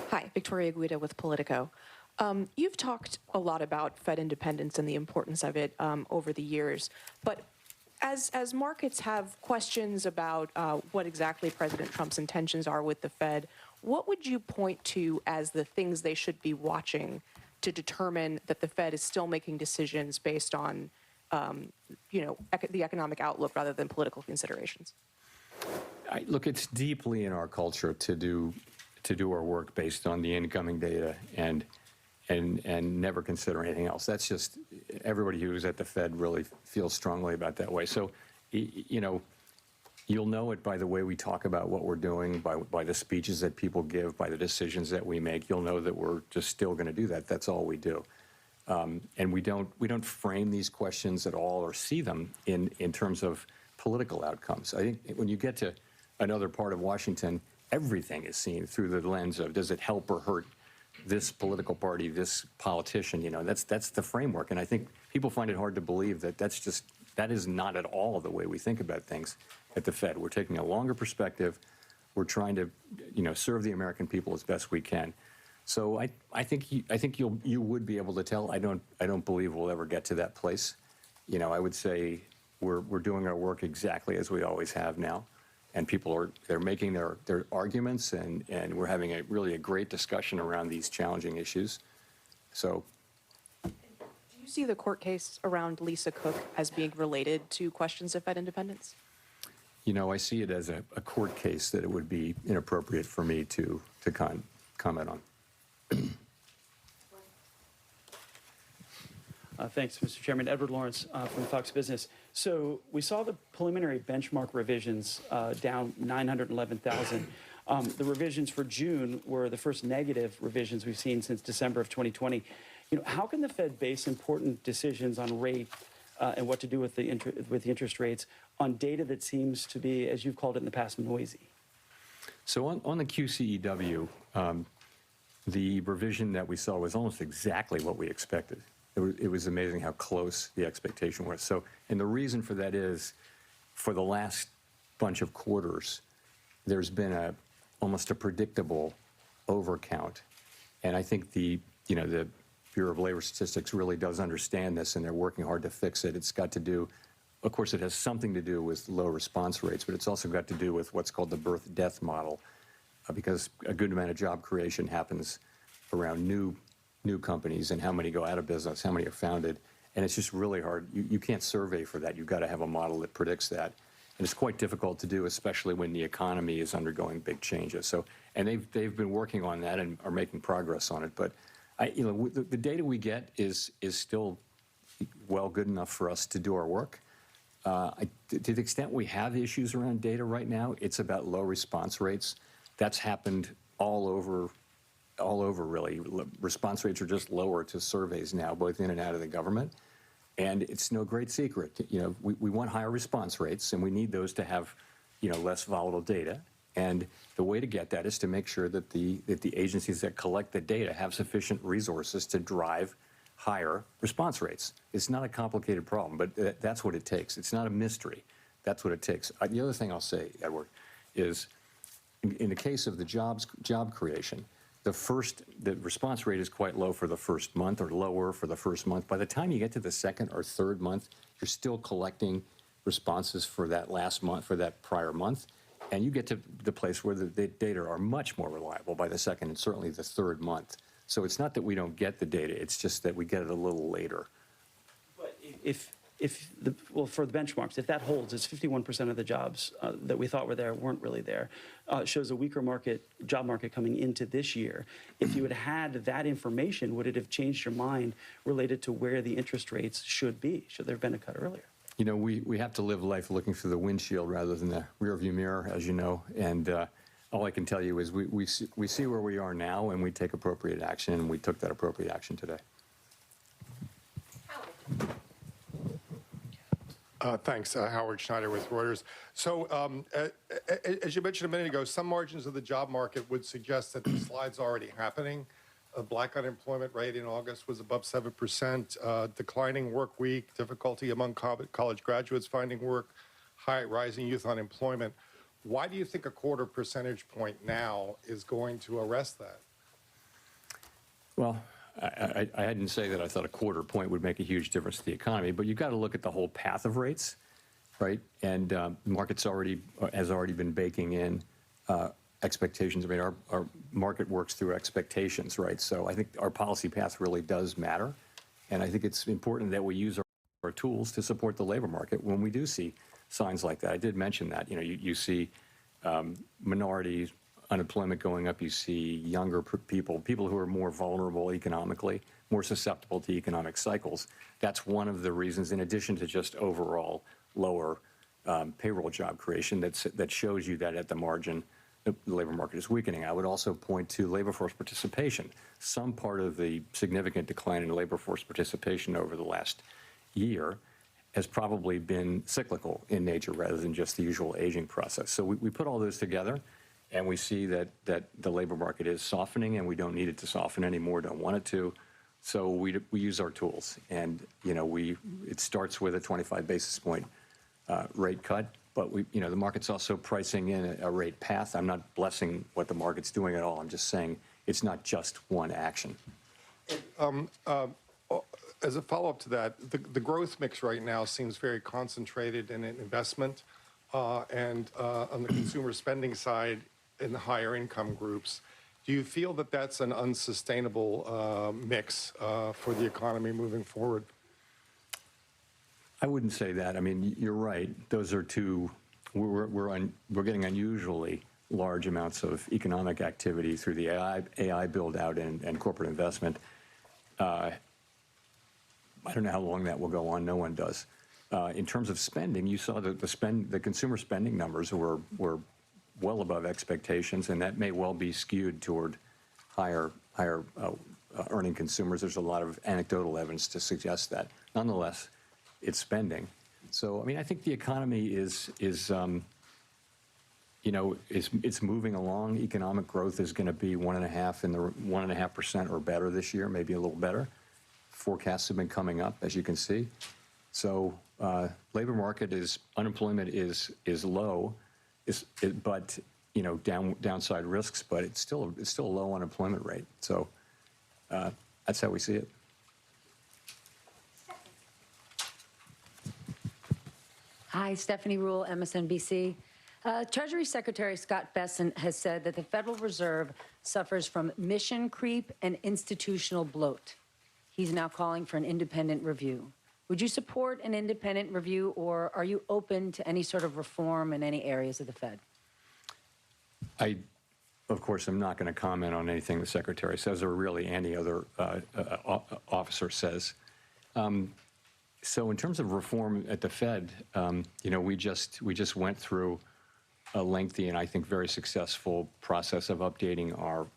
Hi, Victoria Guida with Politico. You've talked a lot about Fed independence and the importance of it over the years, but as markets have questions about what exactly President Trump's intentions are with the Fed, what would you point to as the things they should be watching to determine that the Fed is still making decisions based on, the economic outlook rather than political considerations? Look, it's deeply in our culture to do our work based on the incoming data and never consider anything else. That's just, everybody who's at the Fed really feels strongly about that way. So, you'll know it by the way we talk about what we're doing, by the speeches that people give, by the decisions that we make. You'll know that we're just still going to do that. That's all we do. And we don't frame these questions at all or see them in terms of political outcomes. I think when you get to another part of Washington, everything is seen through the lens of, does it help or hurt this political party, this politician? That's the framework. And I think people find it hard to believe that that is not at all the way we think about things at the Fed. We're taking a longer perspective. We're trying to, serve the American people as best we can. So I think you would be able to tell. I don't believe we'll ever get to that place. I would say we're doing our work exactly as we always have now. And people they're making their arguments, and we're having a great discussion around these challenging issues. So, do you see the court case around Lisa Cook as being related to questions of Fed independence? I see it as a court case that it would be inappropriate for me to comment on. Thanks, Mr. Chairman. Edward Lawrence from Fox Business. So we saw the preliminary benchmark revisions down 911,000. The revisions for June were the first negative revisions we've seen since December of 2020. How can the Fed base important decisions on rate and what to do with the interest rates on data that seems to be, as you've called it in the past, noisy? So on the QCEW, the revision that we saw was almost exactly what we expected. It was amazing how close the expectation was. So, and the reason for that is, for the last bunch of quarters, there's been almost a predictable overcount, and I think the Bureau of Labor Statistics really does understand this, and they're working hard to fix it. It's got to do, of course, it has something to do with low response rates, but it's also got to do with what's called the birth-death model, because a good amount of job creation happens around new companies and how many go out of business, how many are founded, and it's just really hard. You can't survey for that. You've got to have a model that predicts that, and it's quite difficult to do, especially when the economy is undergoing big changes. So, and they've been working on that and are making progress on it. But the data we get is still well good enough for us to do our work. To the extent we have issues around data right now, it's about low response rates. That's happened all over really. Response rates are just lower to surveys now, both in and out of the government. And it's no great secret. We want higher response rates, and we need those to have, less volatile data. And the way to get that is to make sure that the agencies that collect the data have sufficient resources to drive higher response rates. It's not a complicated problem, but that's what it takes. It's not a mystery. That's what it takes. The other thing I'll say, Edward, is in the case of the job creation, the response rate is quite low for the first month, or lower for the first month. By the time you get to the second or third month, you're still collecting responses for that last month, for that prior month, and you get to the place where the data are much more reliable by the second and certainly the third month. So it's not that we don't get the data, it's just that we get it a little later. But for the benchmarks, if that holds, it's 51% of the jobs that we thought were there weren't really there. It shows a weaker job market coming into this year. If you had that information, would it have changed your mind related to where the interest rates should be? Should there have been a cut earlier? We have to live life looking through the windshield rather than the rearview mirror, as you know. And all I can tell you is we see where we are now, and we take appropriate action, and we took that appropriate action today. Thanks. Howard Schneider with Reuters. So as you mentioned a minute ago, some margins of the job market would suggest that the slide's already happening. Black unemployment rate in August was above 7%, declining work week, difficulty among college graduates finding work, rising youth unemployment. Why do you think a quarter percentage point now is going to arrest that? Well, I didn't say that I thought a quarter point would make a huge difference to the economy, but you've got to look at the whole path of rates, right? And the market's has already been baking in expectations. I mean, our market works through expectations, right? So I think our policy path really does matter, and I think it's important that we use our tools to support the labor market when we do see signs like that. I did mention that. You see minority unemployment going up. You see younger people who are more vulnerable economically, more susceptible to economic cycles. That's one of the reasons, in addition to just overall lower payroll job creation, that shows you that at the margin the labor market is weakening. I would also point to labor force participation. Some part of the significant decline in labor force participation over the last year has probably been cyclical in nature rather than just the usual aging process. So we put all those together, and we see that the labor market is softening, and we don't need it to soften anymore, don't want it to. So we use our tools, and it starts with a 25 basis point rate cut, but the market's also pricing in a rate path. I'm not blessing what the market's doing at all. I'm just saying it's not just one action. As a follow-up to that, the growth mix right now seems very concentrated in investment and on the consumer spending side in the higher income groups. Do you feel that that's an unsustainable mix for the economy moving forward? I wouldn't say that. I mean, you're right. Those are two. We're getting unusually large amounts of economic activity through the AI build out and corporate investment. I don't know how long that will go on. No one does. In terms of spending, you saw the consumer spending numbers were well above expectations, and that may well be skewed toward higher earning consumers. There's a lot of anecdotal evidence to suggest that. Nonetheless, it's spending. So, I mean, I think the economy is moving along. Economic growth is going to be 1.5% or better this year, maybe a little better. Forecasts have been coming up, as you can see. So, labor market unemployment is low, but downside risks, but it's still a low unemployment rate. So, that's how we see it. Hi, Stephanie Rule, MSNBC. Treasury Secretary Scott Bessent has said that the Federal Reserve suffers from mission creep and institutional bloat. He's now calling for an independent review. Would you support an independent review, or are you open to any sort of reform in any areas of the Fed? Of course, I'm not going to comment on anything the Secretary says or really any other officer says. So in terms of reform at the Fed, we just went through a lengthy and I think very successful process of updating our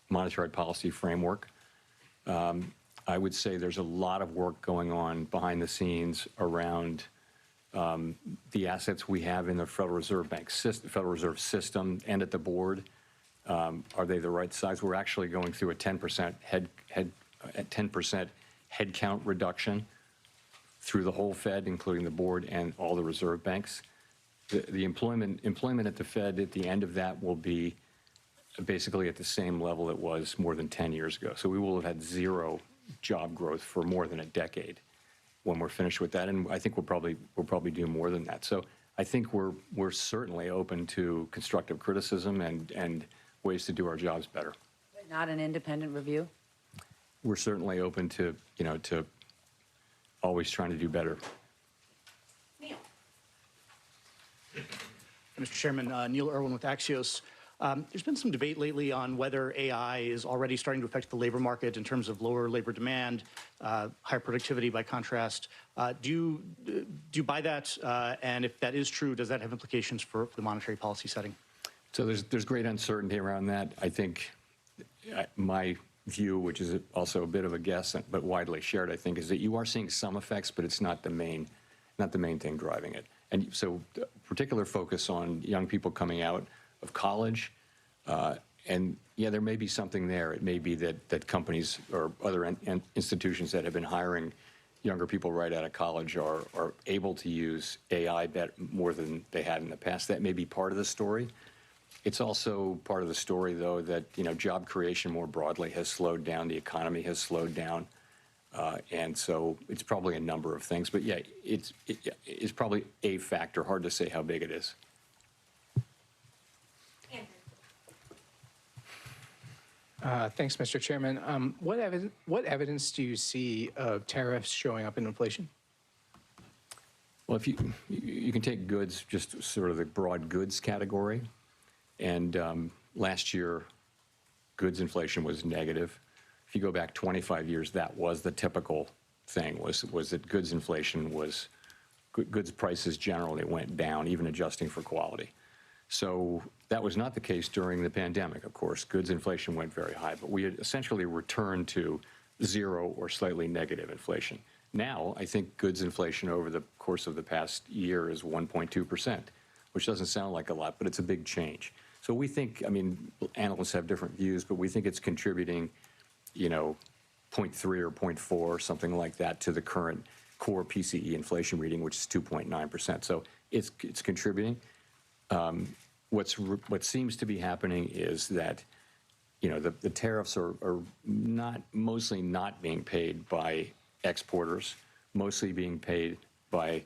monetary policy framework. I would say there's a lot of work going on behind the scenes around the assets we have in the Federal Reserve Federal Reserve system and at the board. Are they the right size? We're actually going through a 10% headcount reduction through the whole Fed, including the board and all the reserve banks. The employment at the Fed at the end of that will be basically at the same level it was more than 10 years ago. So we will have had zero job growth for more than a decade when we're finished with that, and I think we'll probably do more than that. So I think we're certainly open to constructive criticism and ways to do our jobs better. But not an independent review? We're certainly open to to always trying to do better. Neil. Mr. Chairman, Neil Irwin with Axios. There's been some debate lately on whether AI is already starting to affect the labor market in terms of lower labor demand, higher productivity by contrast. Do you buy that? And if that is true, does that have implications for the monetary policy setting? So there's great uncertainty around that. I think my view, which is also a bit of a guess, but widely shared, I think, is that you are seeing some effects, but it's not the main thing driving it. And so particular focus on young people coming out of college, and yeah, there may be something there. It may be that companies or other institutions that have been hiring younger people right out of college are able to use AI more than they had in the past. That may be part of the story. It's also part of the story, though, that job creation more broadly has slowed down. The economy has slowed down, and so it's probably a number of things. But yeah, it's probably a factor. Hard to say how big it is. Thanks, Mr. Chairman. What evidence do you see of tariffs showing up in inflation? Well, if you can take goods, just sort of the broad goods category, and last year, goods inflation was negative. If you go back 25 years, that was the typical thing, was that goods inflation was, goods prices generally went down, even adjusting for quality. So that was not the case during the pandemic, of course. Goods inflation went very high, but we had essentially returned to zero or slightly negative inflation. Now, I think goods inflation over the course of the past year is 1.2%, which doesn't sound like a lot, but it's a big change. So we think, I mean, analysts have different views, but we think it's contributing, 0.3 or 0.4, something like that, to the current core PCE inflation reading, which is 2.9%. So it's contributing. What seems to be happening is that, the tariffs are mostly not being paid by exporters, mostly being paid by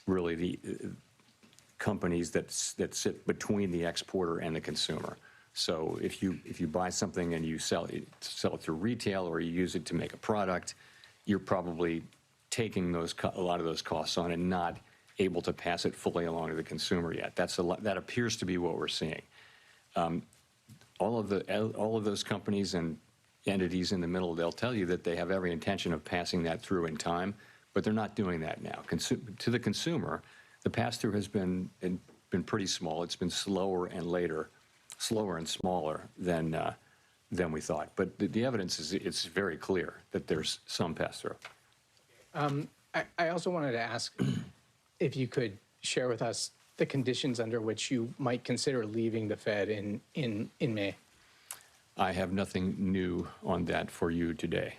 really the companies that sit between the exporter and the consumer. So if you buy something and you sell it through retail or you use it to make a product, you're probably taking a lot of those costs on and not able to pass it fully along to the consumer yet. That appears to be what we're seeing. All of those companies and entities in the middle, they'll tell you that they have every intention of passing that through in time, but they're not doing that now. To the consumer, the pass-through has been pretty small. It's been slower and smaller than we thought. But the evidence is it's very clear that there's some pass-through. I also wanted to ask if you could share with us the conditions under which you might consider leaving the Fed in May. I have nothing new on that for you today.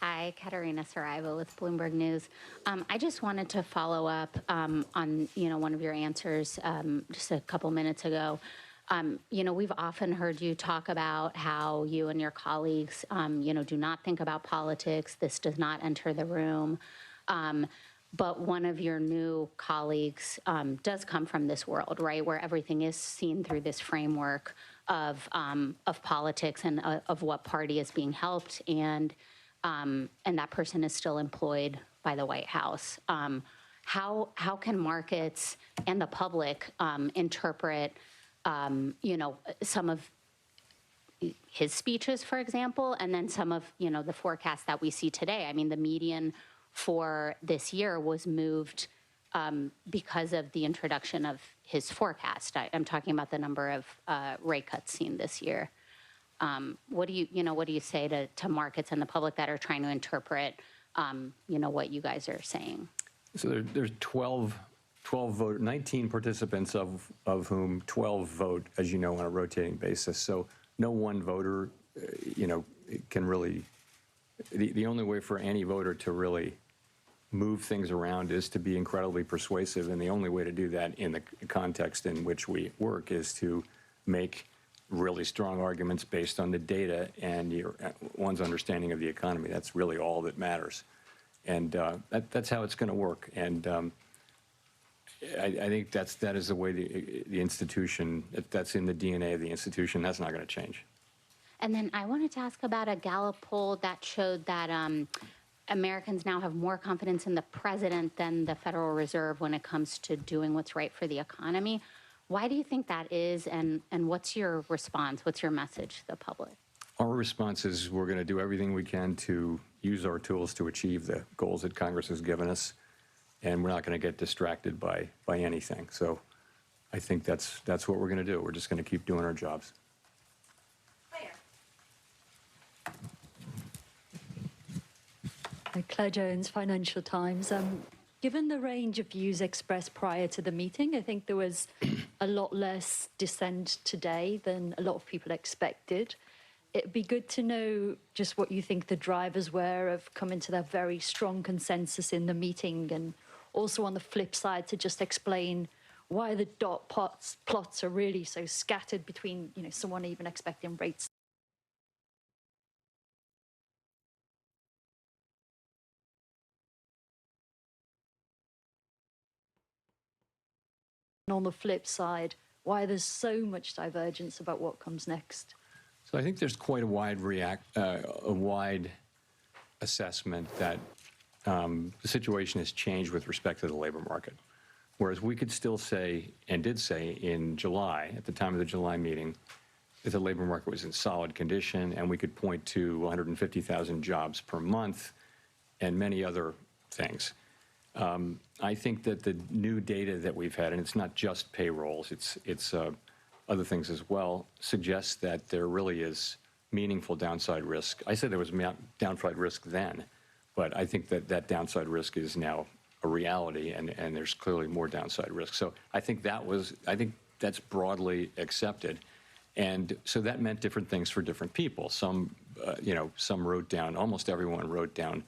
Hi, Katerina Saraiva with Bloomberg News. I just wanted to follow up on one of your answers just a couple minutes ago. We've often heard you talk about how you and your colleagues, do not think about politics. This does not enter the room. But one of your new colleagues does come from this world, right, where everything is seen through this framework of politics and of what party is being helped, and that person is still employed by the White House. How can markets and the public interpret, some of his speeches, for example, and then some of, the forecasts that we see today? I mean, the median for this year was moved because of the introduction of his forecast. I'm talking about the number of rate cuts seen this year. What do you say to markets and the public that are trying to interpret, what you guys are saying? So there's 19 participants, of whom 12 vote, as you know, on a rotating basis. So no one voter, can really. The only way for any voter to really move things around is to be incredibly persuasive, and the only way to do that in the context in which we work is to make really strong arguments based on the data and one's understanding of the economy. That's really all that matters, and that's how it's going to work. And I think that is the way the institution. That's in the DNA of the institution. That's not going to change. And then I wanted to ask about a Gallup poll that showed that Americans now have more confidence in the president than the Federal Reserve when it comes to doing what's right for the economy. Why do you think that is, and what's your response? What's your message to the public? Our response is we're going to do everything we can to use our tools to achieve the goals that Congress has given us, and we're not going to get distracted by anything. So I think that's what we're going to do. We're just going to keep doing our jobs. Claire Jones, Financial Times. Given the range of views expressed prior to the meeting, I think there was a lot less dissent today than a lot of people expected. It'd be good to know just what you think the drivers were of coming to that very strong consensus in the meeting, and also on the flip side to just explain why the dot plots are really so scattered between, someone even expecting rates and on the flip side, why there's so much divergence about what comes next. So I think there's quite a wide assessment that the situation has changed with respect to the labor market. Whereas we could still say, and did say in July, at the time of the July meeting, that the labor market was in solid condition, and we could point to 150,000 jobs per month and many other things. I think that the new data that we've had, and it's not just payrolls, it's other things as well, suggests that there really is meaningful downside risk. I said there was downside risk then, but I think that downside risk is now a reality, and there's clearly more downside risk. So I think that's broadly accepted, and so that meant different things for different people. Some wrote down, almost everyone wrote down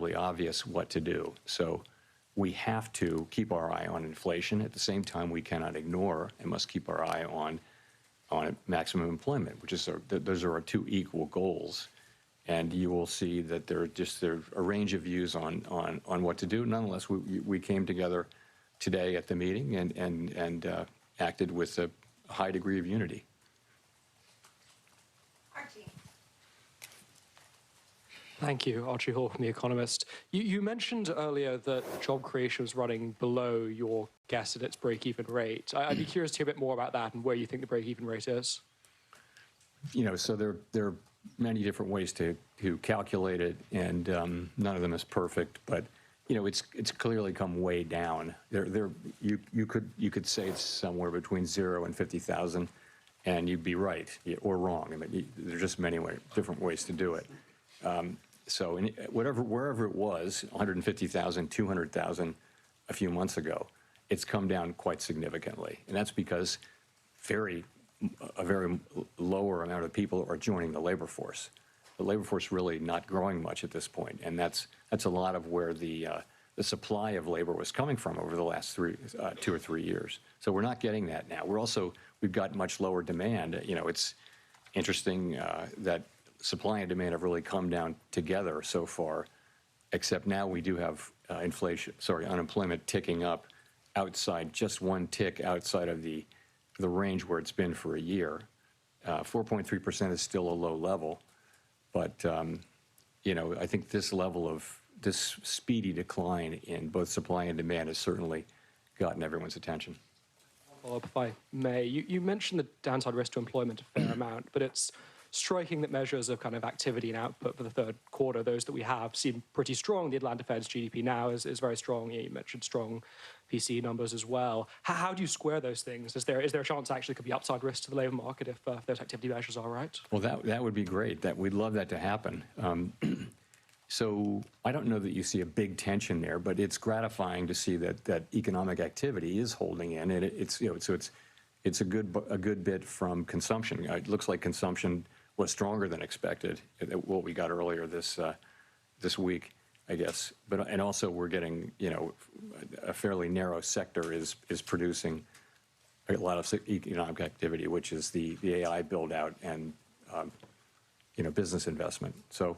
incredibly obvious what to do. So we have to keep our eye on inflation. At the same time, we cannot ignore and must keep our eye on maximum employment, which is those are our two equal goals. And you will see that there are a range of views on what to do. Nonetheless, we came together today at the meeting and acted with a high degree of unity. Thank you. Archie Hall from The Economist. You mentioned earlier that job creation was running below your guess at its break-even rate. I'd be curious to hear a bit more about that and where you think the break-even rate is. So there are many different ways to calculate it, and none of them is perfect. But it's clearly come way down. You could say it's somewhere between 0 and 50,000, and you'd be right or wrong. I mean, there's just many different ways to do it. So wherever it was, 150,000, 200,000 a few months ago, it's come down quite significantly, and that's because a very lower amount of people are joining the labor force. The labor force really not growing much at this point, and that's a lot of where the supply of labor was coming from over the last 2 or 3 years. So we're not getting that now. We've got much lower demand. It's interesting that supply and demand have really come down together so far, except now we do have unemployment ticking up just one tick outside of the range where it's been for a year. 4.3% is still a low level, but I think this speedy decline in both supply and demand has certainly gotten everyone's attention. Follow up, if I may. You mentioned the downside risk to employment a fair amount, but it's striking that measures of kind of activity and output for the third quarter, those that we have, seem pretty strong. The Atlanta Fed's GDP now is very strong. You mentioned strong PCE numbers as well. How do you square those things? Is there a chance actually could be upside risk to the labor market if those activity measures are right? Well, that would be great. We'd love that to happen. So I don't know that you see a big tension there, but it's gratifying to see that economic activity is holding in, and it's a good bit from consumption. It looks like consumption was stronger than expected, what we got earlier this week, I guess. And also we're getting, a fairly narrow sector is producing a lot of economic activity, which is the AI build out and business investment. So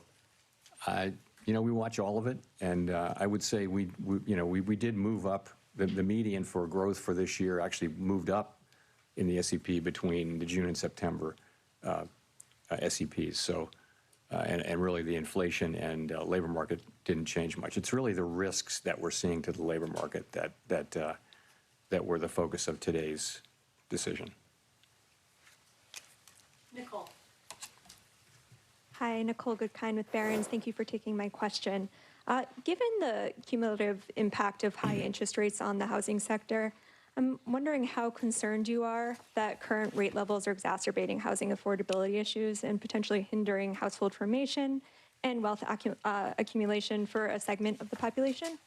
we watch all of it, and I would say we did move up. The median for growth for this year actually moved up in the SEP between the June and September SEPs. So, and really the inflation and labor market didn't change much. It's really the risks that we're seeing to the labor market that were the focus of today's decision. Nicole. Hi, Nicole Goodkind with Barron's. Thank you for taking my question. Given the cumulative impact of high interest rates on the housing sector, I'm wondering how concerned you are that current rate levels are exacerbating housing affordability issues and potentially hindering household formation and wealth accumulation for a segment of the population?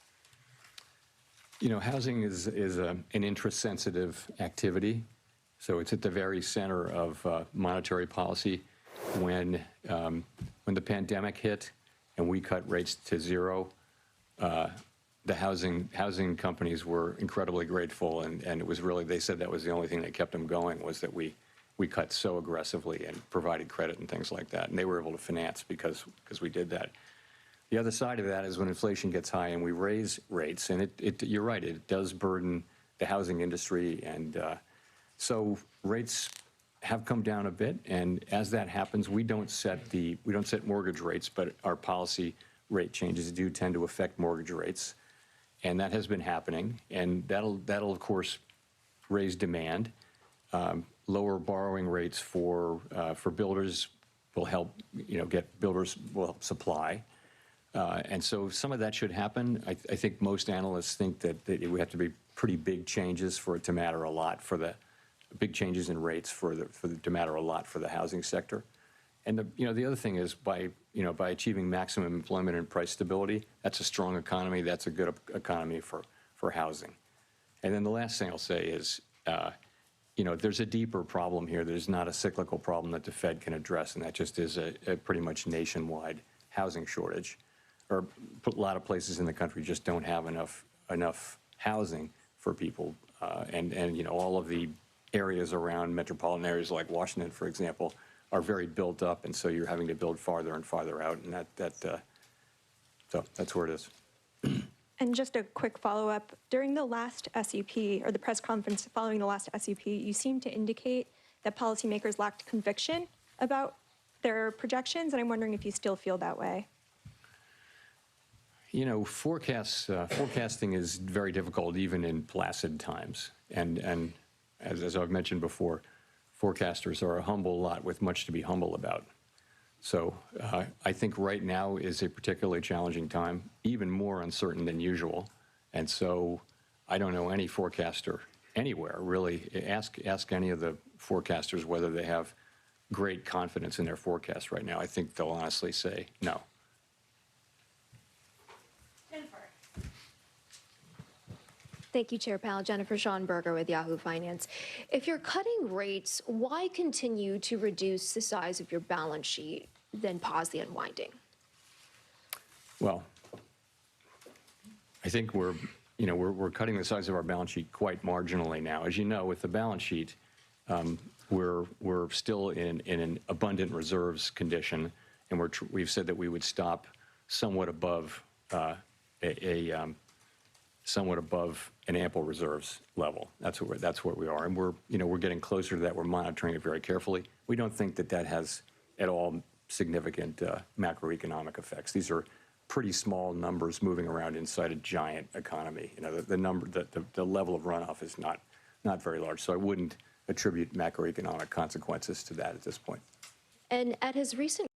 Housing is an interest-sensitive activity, so it's at the very center of monetary policy. When the pandemic hit and we cut rates to zero, the housing companies were incredibly grateful, and it was really, they said that was the only thing that kept them going, was that we cut so aggressively and provided credit and things like that, and they were able to finance because we did that. The other side of that is when inflation gets high and we raise rates, and you're right, it does burden the housing industry, and so rates have come down a bit, and as that happens, we don't set mortgage rates, but our policy rate changes do tend to affect mortgage rates, and that has been happening, and that'll of course raise demand. Lower borrowing rates for builders will help, builders will help supply, and so some of that should happen. I think most analysts think that it would have to be pretty big changes for it to matter a lot, big changes in rates to matter a lot for the housing sector. And the other thing is by achieving maximum employment and price stability, that's a strong economy. That's a good economy for housing. And then the last thing I'll say is, there's a deeper problem here. There's not a cyclical problem that the Fed can address, and that just is a pretty much nationwide housing shortage. or a lot of places in the country just don't have enough housing for people, and all of the areas around metropolitan areas like Washington, for example, are very built up, and so you're having to build farther and farther out, and so that's where it is. And just a quick follow-up. During the last SEP, or the press conference following the last SEP, you seemed to indicate that policymakers lacked conviction about their projections, and I'm wondering if you still feel that way. Forecasting is very difficult even in placid times, and as I've mentioned before, forecasters are a humble lot with much to be humble about. So I think right now is a particularly challenging time, even more uncertain than usual. And so I don't know any forecaster anywhere, really. Ask any of the forecasters whether they have great confidence in their forecast right now. I think they'll honestly say no. Thank you, Chair Powell. Jennifer Schonberger with Yahoo Finance. If you're cutting rates, why continue to reduce the size of your balance sheet, then pause the unwinding? Well, I think we're cutting the size of our balance sheet quite marginally now. As you know, with the balance sheet, we're still in an abundant reserves condition, and we've said that we would stop somewhat above somewhat above an ample reserves level. That's where we are, and we're getting closer to that. We're monitoring it very carefully. We don't think that has at all significant macroeconomic effects. These are pretty small numbers moving around inside a giant economy. The level of runoff is not very large, so I wouldn't attribute macroeconomic consequences to that at this point. And at his recent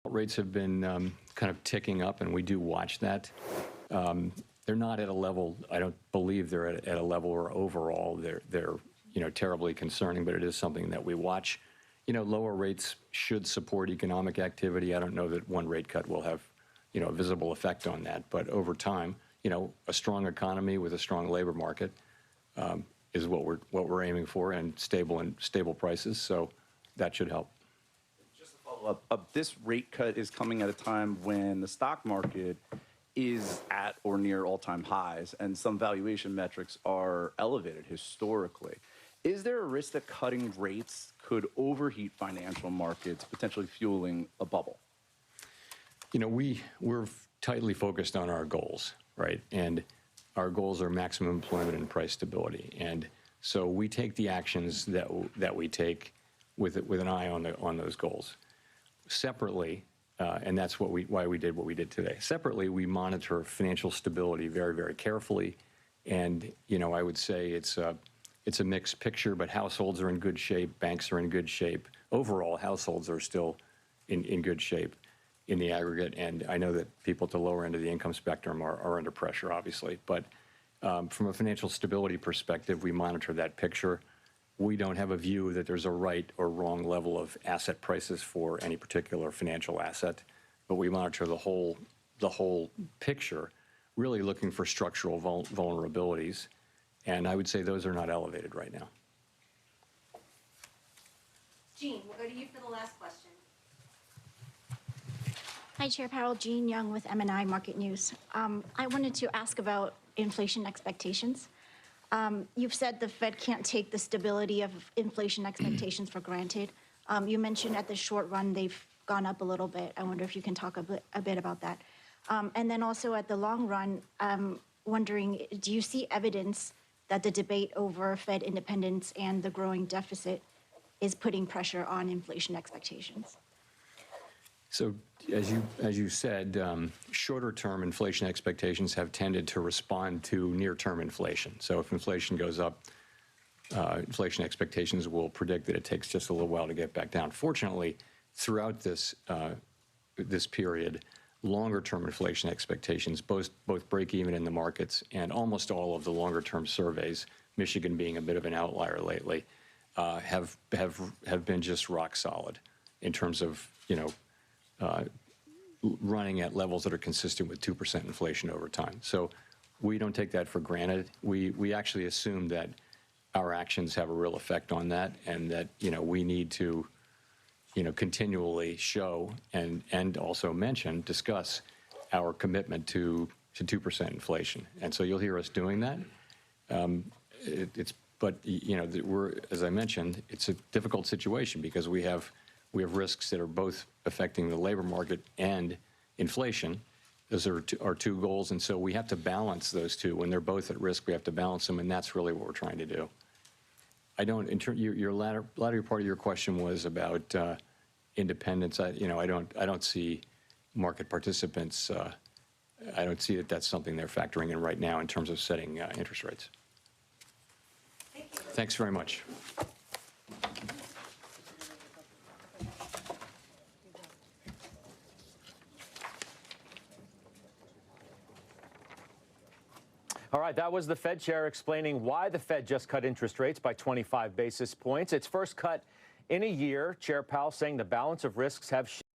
Rates have been kind of ticking up, and we do watch that. They're not at a level, I don't believe they're at a level where overall they're terribly concerning, but it is something that we watch. Lower rates should support economic activity. I don't know that one rate cut will have a visible effect on that, but over time, a strong economy with a strong labor market is what we're aiming for, and stable prices, so that should help. This rate cut is coming at a time when the stock market is at or near all-time highs, and some valuation metrics are elevated historically. Is there a risk that cutting rates could overheat financial markets, potentially fueling a bubble? We're tightly focused on our goals, right? And our goals are maximum employment and price stability. And so we take the actions that we take with an eye on those goals. Separately, and that's why we did what we did today. Separately, we monitor financial stability very, very carefully, and I would say it's a mixed picture. But households are in good shape, banks are in good shape. Overall, households are still in good shape in the aggregate, and I know that people at the lower end of the income spectrum are under pressure, obviously. But From a financial stability perspective, we monitor that picture. We don't have a view that there's a right or wrong level of asset prices for any particular financial asset, but we monitor the whole picture, really looking for structural vulnerabilities. And I would say those are not elevated right now. Jean, we'll go to you for the last question. Hi, Chair Powell. Jean Young with MNI Market News. I wanted to ask about inflation expectations. You've said the Fed can't take the stability of inflation expectations for granted. You mentioned at the short run they've gone up a little bit. I wonder if you can talk a bit about that. And then also at the long run, wondering, do you see evidence that the debate over Fed independence and the growing deficit is putting pressure on inflation expectations? So as you said, shorter-term inflation expectations have tended to respond to near-term inflation. So if inflation goes up, inflation expectations will predict that it takes just a little while to get back down. Fortunately, throughout this period, longer-term inflation expectations both break even in the markets, and almost all of the longer-term surveys, Michigan being a bit of an outlier lately, have been just rock solid in terms of running at levels that are consistent with 2% inflation over time. So we don't take that for granted. We actually assume that our actions have a real effect on that, and that we need to continually show and also discuss our commitment to 2% inflation. And so you'll hear us doing that. But as I mentioned, it's a difficult situation because we have risks that are both affecting the labor market and inflation. Those are our two goals, and so we have to balance those two. When they're both at risk, we have to balance them, and that's really what we're trying to do. Your latter part of your question was about independence. I don't see market participants. I don't see that that's something they're factoring in right now in terms of setting interest rates. Thanks very much. All right, that was the Fed chair explaining why the Fed just cut interest rates by 25 basis points. Its first cut in a year. Chair Powell saying the balance of risks have shifted.